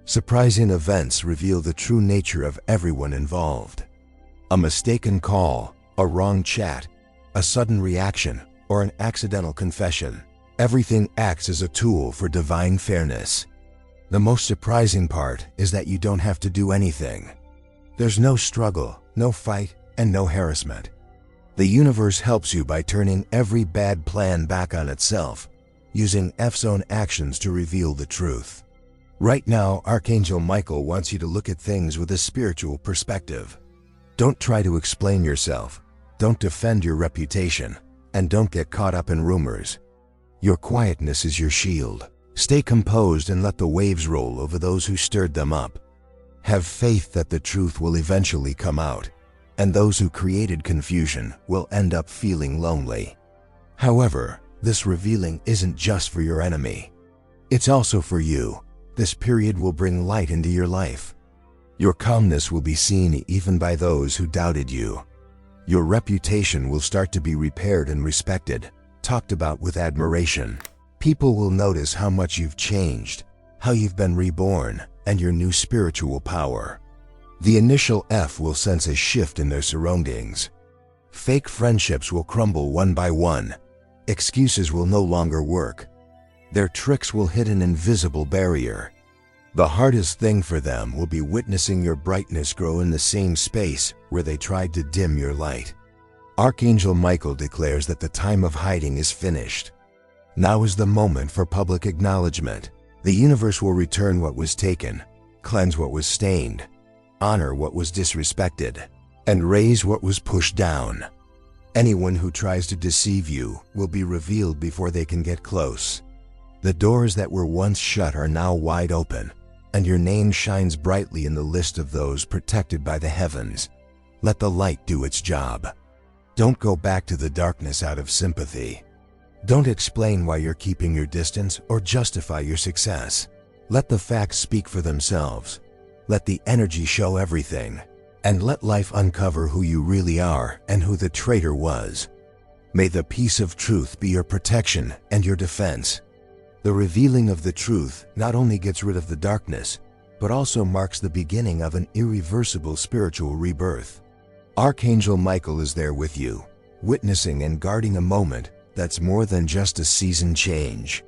Surprising events reveal the true nature of everyone involved. A mistaken call, a wrong chat, a sudden reaction, or an accidental confession. Everything acts as a tool for divine fairness. The most surprising part is that you don't have to do anything. There's no struggle, no fight, and no harassment. The universe helps you by turning every bad plan back on itself, using F's own actions to reveal the truth. Right now, Archangel Michael wants you to look at things with a spiritual perspective. Don't try to explain yourself, don't defend your reputation, and don't get caught up in rumors. Your quietness is your shield. Stay composed and let the waves roll over those who stirred them up. Have faith that the truth will eventually come out, and those who created confusion will end up feeling lonely. However, this revealing isn't just for your enemy. It's also for you. This period will bring light into your life. Your calmness will be seen even by those who doubted you. Your reputation will start to be repaired and respected, talked about with admiration. People will notice how much you've changed, how you've been reborn, and your new spiritual power. The initial F will sense a shift in their surroundings. Fake friendships will crumble one by one. Excuses will no longer work. Their tricks will hit an invisible barrier. The hardest thing for them will be witnessing your brightness grow in the same space where they tried to dim your light. Archangel Michael declares that the time of hiding is finished. Now is the moment for public acknowledgement. The universe will return what was taken, cleanse what was stained, honor what was disrespected, and raise what was pushed down. Anyone who tries to deceive you will be revealed before they can get close. The doors that were once shut are now wide open, and your name shines brightly in the list of those protected by the heavens. Let the light do its job. Don't go back to the darkness out of sympathy. Don't explain why you're keeping your distance or justify your success. Let the facts speak for themselves. Let the energy show everything. And let life uncover who you really are and who the traitor was. May the peace of truth be your protection and your defense. The revealing of the truth not only gets rid of the darkness, but also marks the beginning of an irreversible spiritual rebirth. Archangel Michael is there with you, witnessing and guarding a moment that's more than just a season change.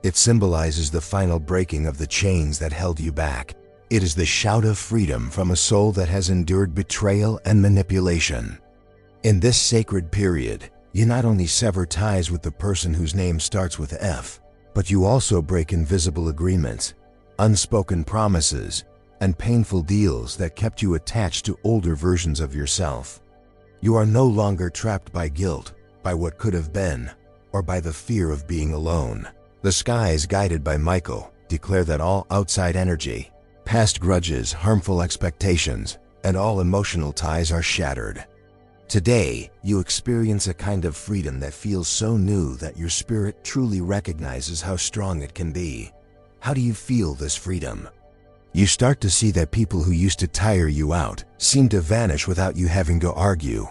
It symbolizes the final breaking of the chains that held you back. It is the shout of freedom from a soul that has endured betrayal and manipulation. In this sacred period, you not only sever ties with the person whose name starts with F, but you also break invisible agreements, unspoken promises, and painful deals that kept you attached to older versions of yourself. You are no longer trapped by guilt, by what could have been, or by the fear of being alone. The skies, guided by Michael, declare that all outside energy, past grudges, harmful expectations, and all emotional ties are shattered. Today, you experience a kind of freedom that feels so new that your spirit truly recognizes how strong it can be. How do you feel this freedom? You start to see that people who used to tire you out seem to vanish without you having to argue.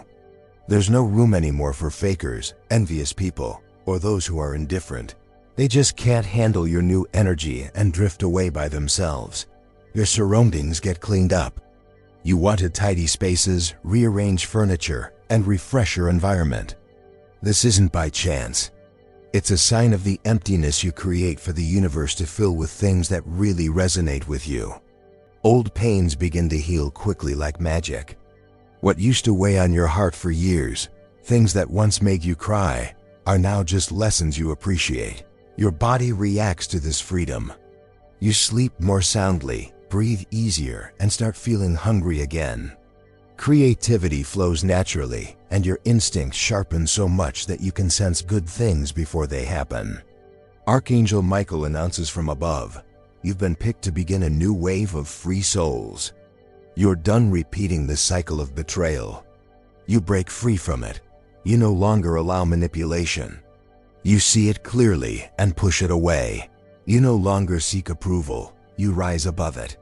There's no room anymore for fakers, envious people, or those who are indifferent. They just can't handle your new energy and drift away by themselves. Your surroundings get cleaned up. You want to tidy spaces, rearrange furniture, and refresh your environment. This isn't by chance. It's a sign of the emptiness you create for the universe to fill with things that really resonate with you. Old pains begin to heal quickly like magic. What used to weigh on your heart for years, things that once made you cry, are now just lessons you appreciate. Your body reacts to this freedom. You sleep more soundly, breathe easier, and start feeling hungry again. Creativity flows naturally, and your instincts sharpen so much that you can sense good things before they happen. Archangel Michael announces from above, you've been picked to begin a new wave of free souls. You're done repeating the cycle of betrayal. You break free from it. You no longer allow manipulation. You see it clearly and push it away. You no longer seek approval. You rise above it.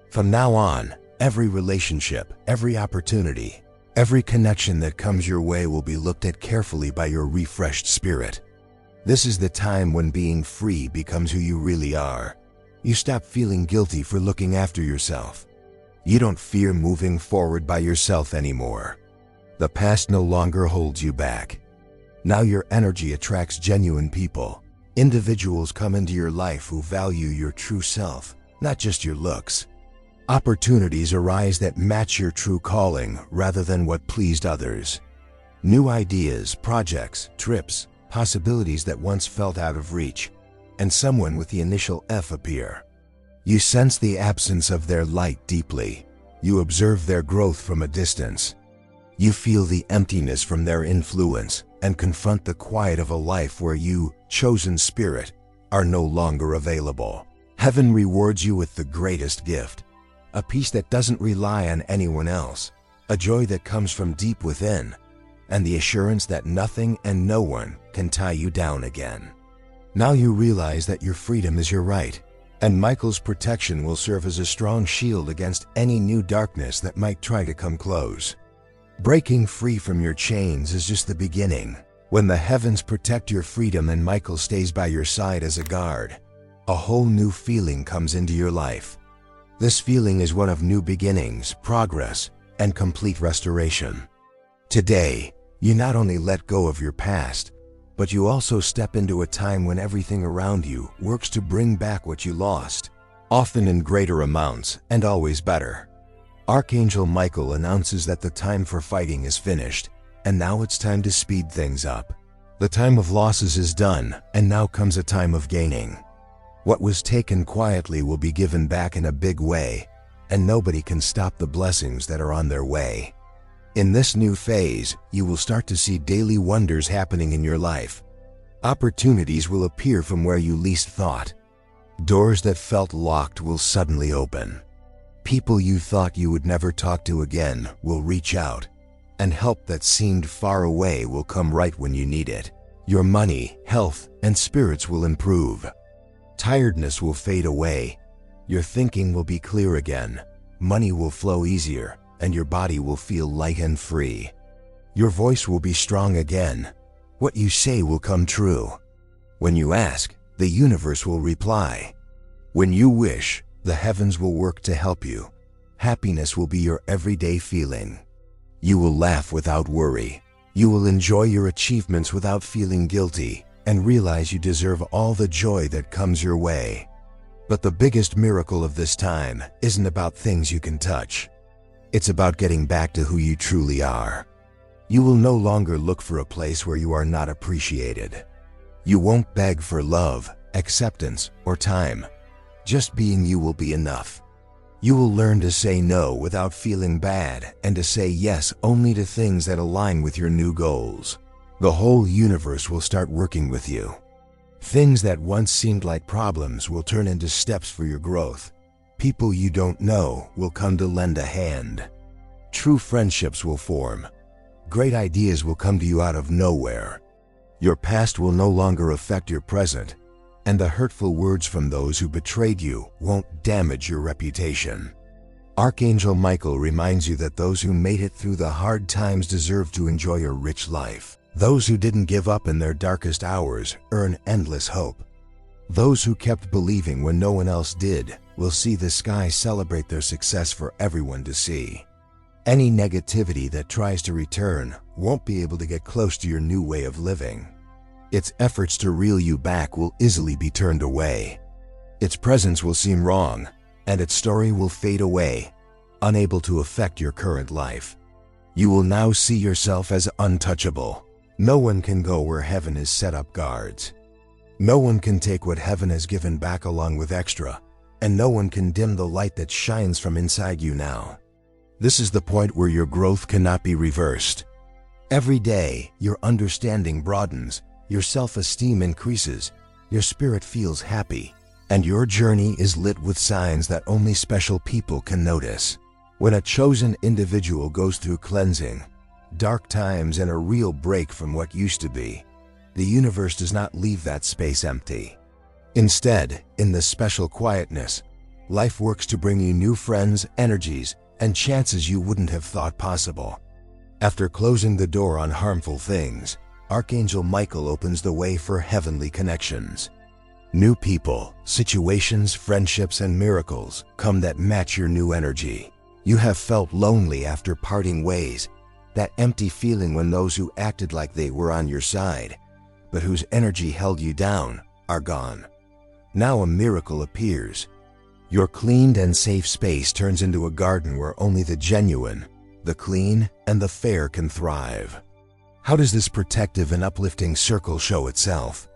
From now on, every relationship, every opportunity, every connection that comes your way will be looked at carefully by your refreshed spirit. This is the time when being free becomes who you really are. You stop feeling guilty for looking after yourself. You don't fear moving forward by yourself anymore. The past no longer holds you back. Now your energy attracts genuine people. Individuals come into your life who value your true self, not just your looks. Opportunities arise that match your true calling rather than what pleased others. New ideas, projects, trips, possibilities that once felt out of reach, and someone with the initial F appear. You sense the absence of their light deeply. You observe their growth from a distance. You feel the emptiness from their influence and confront the quiet of a life where you, chosen spirit, are no longer available. Heaven rewards you with the greatest gift, a peace that doesn't rely on anyone else, a joy that comes from deep within, and the assurance that nothing and no one can tie you down again. Now you realize that your freedom is your right, and Michael's protection will serve as a strong shield against any new darkness that might try to come close. Breaking free from your chains is just the beginning. When the heavens protect your freedom and Michael stays by your side as a guard, a whole new feeling comes into your life. This feeling is one of new beginnings, progress, and complete restoration. Today, you not only let go of your past, but you also step into a time when everything around you works to bring back what you lost, often in greater amounts and always better. Archangel Michael announces that the time for fighting is finished, and now it's time to speed things up. The time of losses is done, and now comes a time of gaining. What was taken quietly will be given back in a big way, and nobody can stop the blessings that are on their way. In this new phase, you will start to see daily wonders happening in your life. Opportunities will appear from where you least thought. Doors that felt locked will suddenly open. People you thought you would never talk to again will reach out, and help that seemed far away will come right when you need it. Your money, health, and spirits will improve. Tiredness will fade away. Your thinking will be clear again. Money will flow easier, and your body will feel light and free. Your voice will be strong again. What you say will come true. When you ask, the universe will reply. When you wish, the heavens will work to help you. Happiness will be your everyday feeling. You will laugh without worry. You will enjoy your achievements without feeling guilty, and realize you deserve all the joy that comes your way. But the biggest miracle of this time isn't about things you can touch. It's about getting back to who you truly are. You will no longer look for a place where you are not appreciated. You won't beg for love, acceptance, or time. Just being you will be enough. You will learn to say no without feeling bad and to say yes only to things that align with your new goals. The whole universe will start working with you. Things that once seemed like problems will turn into steps for your growth. People you don't know will come to lend a hand. True friendships will form. Great ideas will come to you out of nowhere. Your past will no longer affect your present, and the hurtful words from those who betrayed you won't damage your reputation. Archangel Michael reminds you that those who made it through the hard times deserve to enjoy a rich life. Those who didn't give up in their darkest hours earn endless hope. Those who kept believing when no one else did will see the sky celebrate their success for everyone to see. Any negativity that tries to return won't be able to get close to your new way of living. Its efforts to reel you back will easily be turned away. Its presence will seem wrong, and its story will fade away, unable to affect your current life. You will now see yourself as untouchable. No one can go where heaven has set up guards. No one can take what heaven has given back along with extra, and no one can dim the light that shines from inside you now. This is the point where your growth cannot be reversed. Every day, your understanding broadens, your self-esteem increases, your spirit feels happy, and your journey is lit with signs that only special people can notice. When a chosen individual goes through cleansing, dark times, and a real break from what used to be, the universe does not leave that space empty. Instead, in this special quietness, life works to bring you new friends, energies, and chances you wouldn't have thought possible. After closing the door on harmful things, Archangel Michael opens the way for heavenly connections. New people, situations, friendships, and miracles come that match your new energy. You have felt lonely after parting ways, that empty feeling when those who acted like they were on your side, but whose energy held you down, are gone. Now a miracle appears. Your cleaned and safe space turns into a garden where only the genuine, the clean, and the fair can thrive. How does this protective and uplifting circle show itself?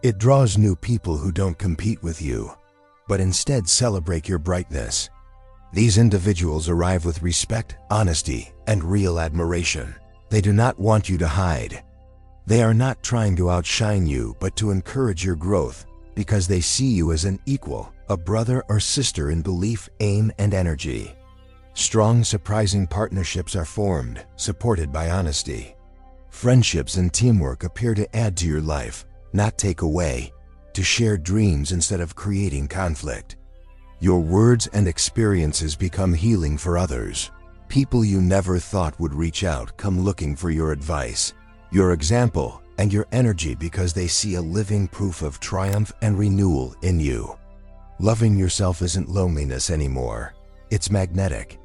It draws new people who don't compete with you, but instead celebrate your brightness. These individuals arrive with respect, honesty, and real admiration. They do not want you to hide. They are not trying to outshine you, but to encourage your growth, because they see you as an equal, a brother or sister in belief, aim, and energy. Strong, surprising partnerships are formed, supported by honesty. Friendships and teamwork appear to add to your life, not take away, to share dreams instead of creating conflict. Your words and experiences become healing for others. People you never thought would reach out come looking for your advice, your example, and your energy because they see a living proof of triumph and renewal in you. Loving yourself isn't loneliness anymore. It's magnetic.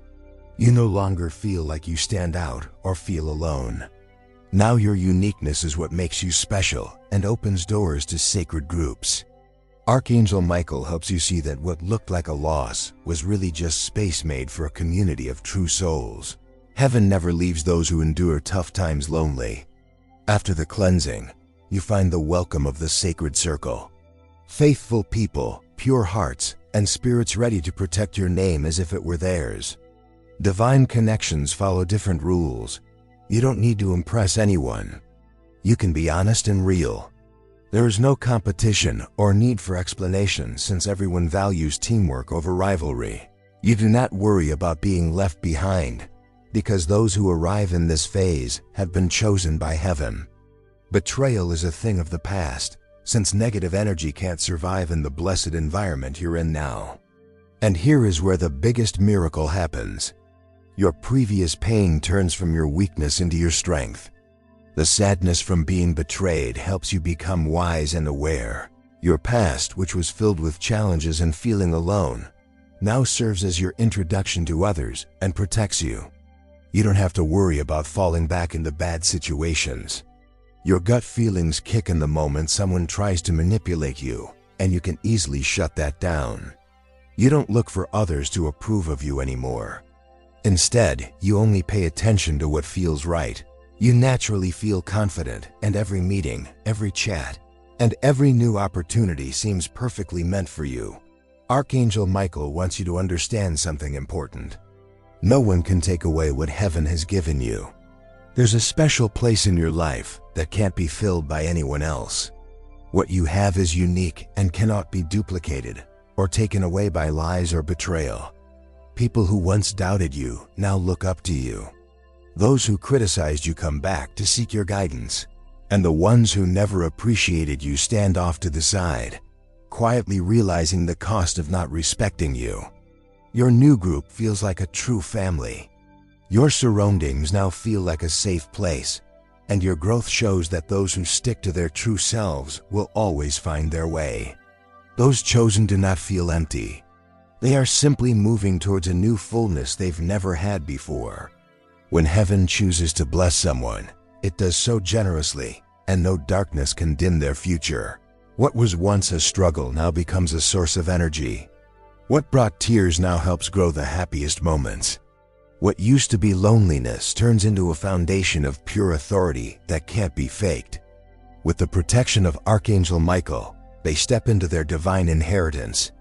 You no longer feel like you stand out or feel alone. Now your uniqueness is what makes you special and opens doors to sacred groups. Archangel Michael helps you see that what looked like a loss was really just space made for a community of true souls. Heaven never leaves those who endure tough times lonely. After the cleansing, you find the welcome of the sacred circle. Faithful people, pure hearts, and spirits ready to protect your name as if it were theirs. Divine connections follow different rules. You don't need to impress anyone. You can be honest and real. There is no competition or need for explanation since everyone values teamwork over rivalry. You do not worry about being left behind because those who arrive in this phase have been chosen by heaven. Betrayal is a thing of the past since negative energy can't survive in the blessed environment you're in now. And here is where the biggest miracle happens. Your previous pain turns from your weakness into your strength. The sadness from being betrayed helps you become wise and aware. Your past, which was filled with challenges and feeling alone, now serves as your introduction to others and protects you. You don't have to worry about falling back into bad situations. Your gut feelings kick in the moment someone tries to manipulate you, and you can easily shut that down. You don't look for others to approve of you anymore. Instead, you only pay attention to what feels right. You naturally feel confident, and every meeting, every chat, and every new opportunity seems perfectly meant for you. Archangel Michael wants you to understand something important. No one can take away what heaven has given you. There's a special place in your life that can't be filled by anyone else. What you have is unique and cannot be duplicated or taken away by lies or betrayal. People who once doubted you now look up to you. Those who criticized you come back to seek your guidance, and the ones who never appreciated you stand off to the side, quietly realizing the cost of not respecting you. Your new group feels like a true family. Your surroundings now feel like a safe place, and your growth shows that those who stick to their true selves will always find their way. Those chosen do not feel empty. They are simply moving towards a new fullness they've never had before. When heaven chooses to bless someone, it does so generously, and no darkness can dim their future. What was once a struggle now becomes a source of energy. What brought tears now helps grow the happiest moments. What used to be loneliness turns into a foundation of pure authority that can't be faked. With the protection of Archangel Michael, they step into their divine inheritance.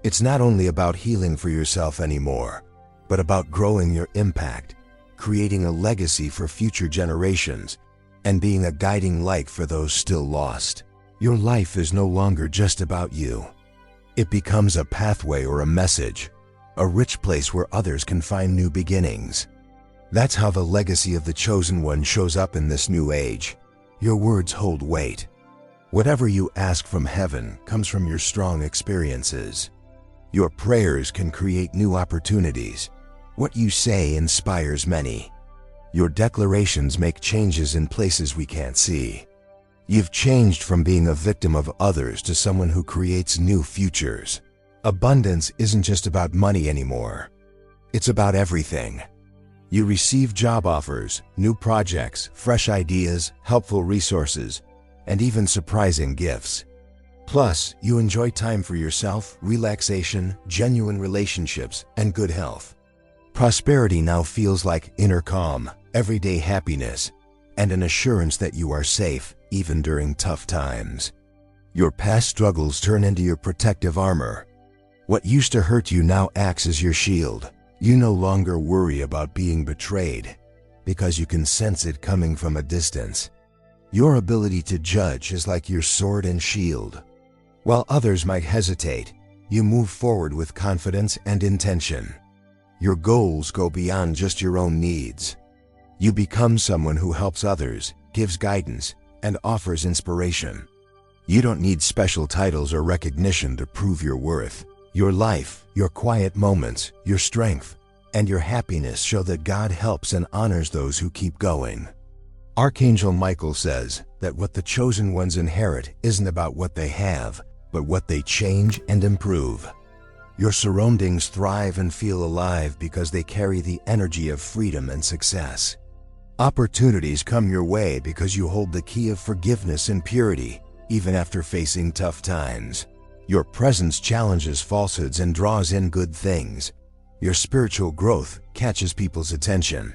It's not only about healing for yourself anymore, but about growing your impact, creating a legacy for future generations, and being a guiding light for those still lost. Your life is no longer just about you. It becomes a pathway or a message, a rich place where others can find new beginnings. That's how the legacy of the chosen one shows up in this new age. Your words hold weight. Whatever you ask from heaven comes from your strong experiences. Your prayers can create new opportunities. What you say inspires many. Your declarations make changes in places we can't see. You've changed from being a victim of others to someone who creates new futures. Abundance isn't just about money anymore. It's about everything. You receive job offers, new projects, fresh ideas, helpful resources, and even surprising gifts. Plus, you enjoy time for yourself, relaxation, genuine relationships, and good health. Prosperity now feels like inner calm, everyday happiness, and an assurance that you are safe even during tough times. Your past struggles turn into your protective armor. What used to hurt you now acts as your shield. You no longer worry about being betrayed because you can sense it coming from a distance. Your ability to judge is like your sword and shield. While others might hesitate, you move forward with confidence and intention. Your goals go beyond just your own needs. You become someone who helps others, gives guidance, and offers inspiration. You don't need special titles or recognition to prove your worth. Your life, your quiet moments, your strength, and your happiness show that God helps and honors those who keep going. Archangel Michael says that what the chosen ones inherit isn't about what they have, but what they change and improve. Your surroundings thrive and feel alive because they carry the energy of freedom and success. Opportunities come your way because you hold the key of forgiveness and purity, even after facing tough times. Your presence challenges falsehoods and draws in good things. Your spiritual growth catches people's attention.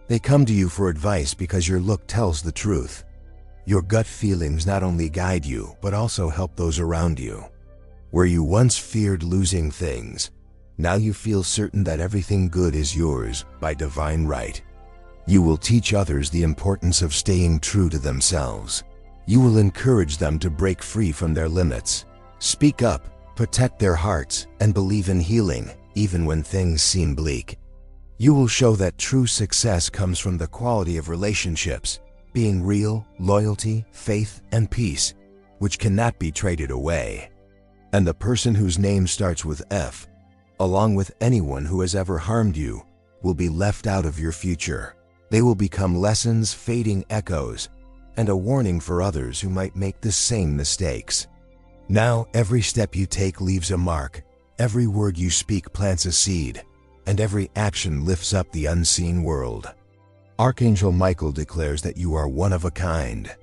They come to you for advice because your look tells the truth. Your gut feelings not only guide you, but also help those around you. Where you once feared losing things, now you feel certain that everything good is yours by divine right. You will teach others the importance of staying true to themselves. You will encourage them to break free from their limits. Speak up, protect their hearts, and believe in healing, even when things seem bleak. You will show that true success comes from the quality of relationships, being real, loyalty, faith, and peace, which cannot be traded away. And the person whose name starts with F, along with anyone who has ever harmed you, will be left out of your future. They will become lessons, fading echoes, and a warning for others who might make the same mistakes. Now, every step you take leaves a mark, every word you speak plants a seed, and every action lifts up the unseen world. Archangel Michael declares that you are one of a kind.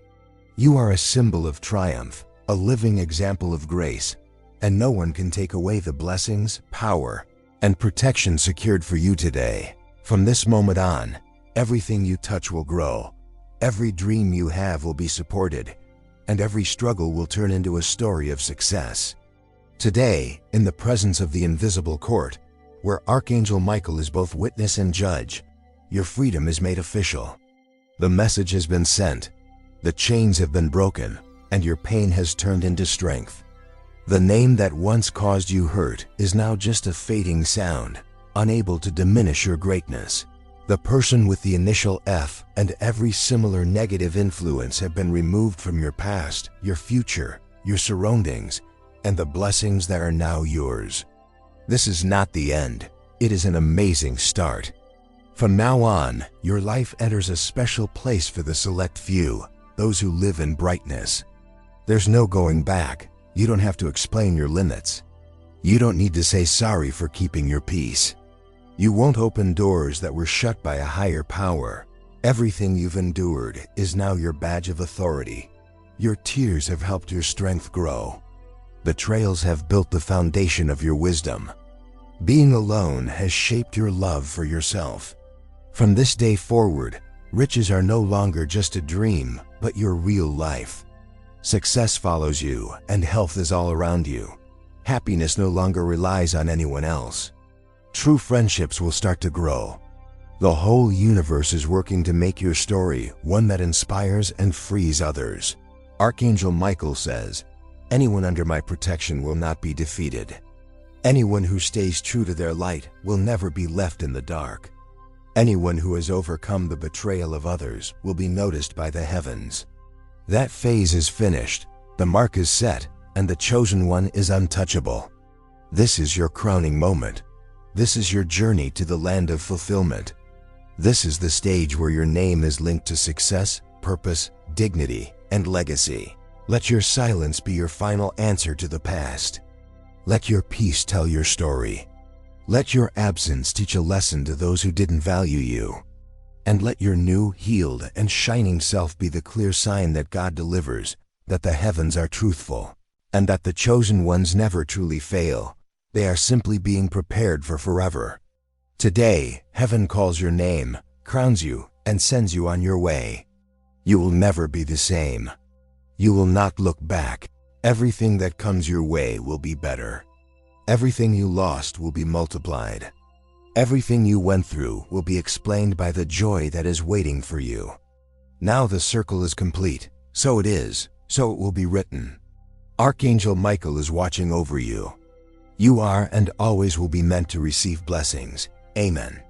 You are a symbol of triumph, a living example of grace, and no one can take away the blessings, power, and protection secured for you today. From this moment on, everything you touch will grow, every dream you have will be supported, and every struggle will turn into a story of success. Today, in the presence of the invisible court, where Archangel Michael is both witness and judge, your freedom is made official. The message has been sent, the chains have been broken, and your pain has turned into strength. The name that once caused you hurt is now just a fading sound, unable to diminish your greatness. The person with the initial F and every similar negative influence have been removed from your past, your future, your surroundings, and the blessings that are now yours. This is not the end. It is an amazing start. From now on, your life enters a special place for the select few, those who live in brightness. There's no going back. You don't have to explain your limits. You don't need to say sorry for keeping your peace. You won't open doors that were shut by a higher power. Everything you've endured is now your badge of authority. Your tears have helped your strength grow. Betrayals have built the foundation of your wisdom. Being alone has shaped your love for yourself. From this day forward, riches are no longer just a dream, but your real life. Success follows you, and health is all around you. Happiness no longer relies on anyone else. True friendships will start to grow. The whole universe is working to make your story one that inspires and frees others. Archangel Michael says, "Anyone under my protection will not be defeated. Anyone who stays true to their light will never be left in the dark. Anyone who has overcome the betrayal of others will be noticed by the heavens. That phase is finished, the mark is set, and the chosen one is untouchable. This is your crowning moment. This is your journey to the land of fulfillment. This is the stage where your name is linked to success, purpose, dignity, and legacy. Let your silence be your final answer to the past. Let your peace tell your story. Let your absence teach a lesson to those who didn't value you. And let your new, healed, and shining self be the clear sign that God delivers, that the heavens are truthful, and that the chosen ones never truly fail. They are simply being prepared for forever. Today, heaven calls your name, crowns you, and sends you on your way. You will never be the same. You will not look back. Everything that comes your way will be better. Everything you lost will be multiplied. Everything you went through will be explained by the joy that is waiting for you. Now the circle is complete. So it is, so it will be written. Archangel Michael is watching over you. You are and always will be meant to receive blessings. Amen.